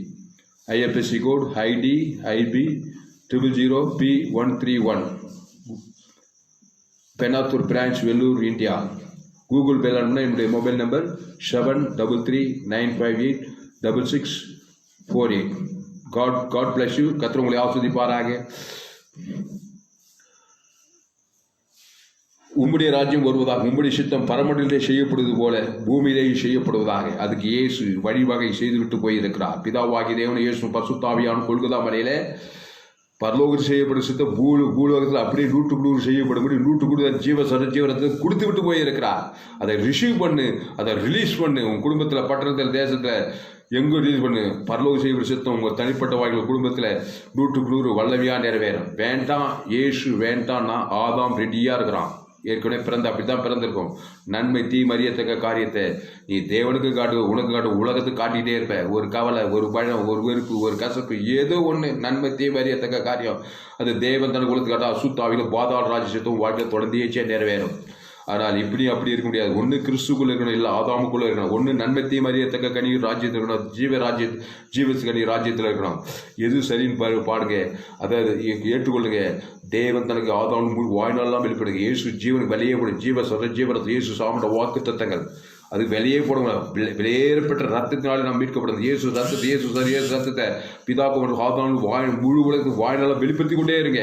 IFSC code ID IB 000P131, Penathur branch, Vellore, India. Google பேல என்னுடைய mobile number 7339586648. God bless you. கர்த்தர் உங்களை ஆஸ்வதிப்பாராக. உம்முடைய ராஜ்யம் வருவதாக, உம்முடைய சித்தம் பரமண்டலே செய்யப்படுவது போல பூமியிலேயே செய்யப்படுவதாக. அதுக்கு இயேசு வழிவகை செய்துவிட்டு போயிருக்கிறார். பிதாவாகி தேவன் இயேசு பரிசுத்தாவியான கொல்கதா மலையில பரலோகத்தில் செய்யப்படும் சித்த பூலோகத்தில் அப்படியே 100 செய்யப்படும்படி 100 ஜீவரத்தை கொடுத்து விட்டு போயிருக்கிறார். அதை ரிசீவ் பண்ணு, அதை ரிலீஸ் பண்ணு. உங்கள் குடும்பத்தில், பட்டணத்தில், தேசத்தில் எங்கே ரிலீஸ் பண்ணு. பரலோக செய்யப்படும் சித்தம் உங்கள் தனிப்பட்ட வாழ்க்கையில், குடும்பத்தில் 100 வல்லமையாக நிறைவேறும். வேண்டாம் இயேசு வேண்டாம்னா ஆதாம் ரெடியாக இருக்கிறான். ஏற்கனவே அப்படித்தான் பிறந்திருக்கும். நன்மை தீமறியத்தக்க காரியத்தை நீ தேவனுக்கு காட்டு, உனக்கு காட்டு, உலகத்துக்கு காட்டிகிட்டே இருப்ப. ஒரு கவலை, ஒரு பழம், ஒரு வெறுப்பு, ஒரு கசப்பு, ஏதோ ஒன்று நன்மை தீமறியத்தக்க காரியம். அது தேவன் தனக்கு உலகத்துக்கு காட்ட அசுத்தாவில பாதாள ராஜ்யத்தும் வாழ்க்கை தொடர்ந்தேச்சே நிறைவேறும். ஆனால் இப்படி அப்படி இருக்க முடியாது. ஒன்று கிறிஸ்துக்குள்ள இருக்கணும், இல்லை ஆதாமுக்குள்ள இருக்கணும். ஒன்று நன்மை தீமறியத்தக்க கனி ராஜ்யத்தில் இருக்கணும், ஜீவஸ் கனி ராஜ்யத்தில் இருக்கணும். எது சரின்னு பாடுங்க, அதை ஏற்றுக்கொள்ளுங்க. தேவன் தனக்கு ஆதாம் வாய்நாளெல்லாம் வெளிப்படுங்க. இயேசு ஜீவனுக்கு வெளியே போடும். ஜீவரத்தை இயேசு சாமியோட வாக்கு தத்தங்கள் அது வெளியே போடுங்க. வெளியேறப்பட்ட ரத்தத்தினாலே நாம் மீட்கப்படும். இயேசு ரத்தத்தை பிதாக்கு ஆதாம் முழு உலகத்துக்கு வாய்நாளம் வெளிப்படுத்தி கொண்டே இருங்க.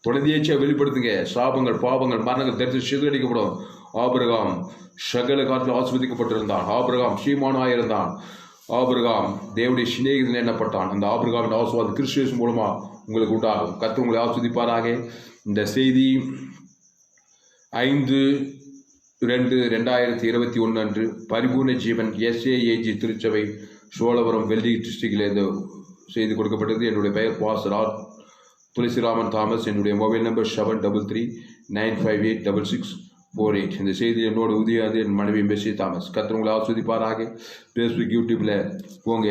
தொடர்ந்தியேச்சா வெளிப்படுத்துங்க. சாபங்கள், பாவங்கள், மரணங்கள், தரித்து சிதறடிக்கப்படும். ஆபிரகாம் சகல காலத்தில் ஆஸ்வதிக்கப்பட்டிருந்தான். ஆபிரகாம் சீமானாய் இருந்தான். ஆபிரகாம் தேவனுடைய சிநேகிதன் எண்ணப்பட்டான். அந்த ஆபிரகாமின் ஆசீர்வாதம் கிறிஸ்து மூலமா உங்களுக்கு உண்டாகும். கர்த்தர் உங்களை ஆஸ்வதிப்பாராக. இந்த செய்தி 5/2/2021 அன்று பரிபூர்ண ஜீவன் SAAG திருச்சபை சோழபுரம் வெள்ளி டிஸ்ட்ரிக்டில் இந்த செய்தி கொடுக்கப்பட்டது. என்னுடைய பெயர் பாஸ்டர் ஆர். துளசிராமன் தாமஸ். என்னுடைய மொபைல் நம்பர் 7339586648. இந்த செய்தி என்னோட உதவியாது என் மனைவி மெஸ்ஸி தாமஸ். கர்த்தர் உங்களை ஆஸ்வதிப்பாராக. ஃபேஸ்புக் யூடியூப்பில் போங்க,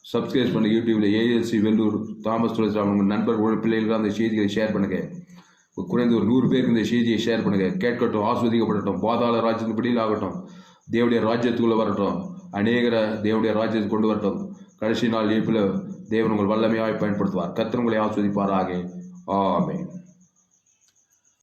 சப்ஸ்கிரைப் பண்ணி யூடியூப்பில் ALC வெள்ளூர் தாமஸ் துளசிராமன் உங்கள் நண்பர்கள் பிள்ளைகளுக்கு அந்த செய்திகளை ஷேர் பண்ணுங்கள். குறைந்த ஒரு 100 பேருக்கு இந்த செய்தியை ஷேர் பண்ணுங்கள். கேட்கட்டும், ஆஸ்வதிக்கப்படட்டும், பாதாள ராஜ்யத்தின் படியில் ஆகட்டும், தேவனுடைய ராஜ்யத்துக்குள்ளே வரட்டும், அநேகரை தேவனுடைய ராஜ்யத்துக்கு கொண்டு வரட்டும். கடைசி நாள் இயப்பில் தேவன் உங்கள் வல்லமையாய் பயன்படுத்துவார். கர்த்தர் உங்களை ஆஸ்வதிப்பாராக. ஆமென்.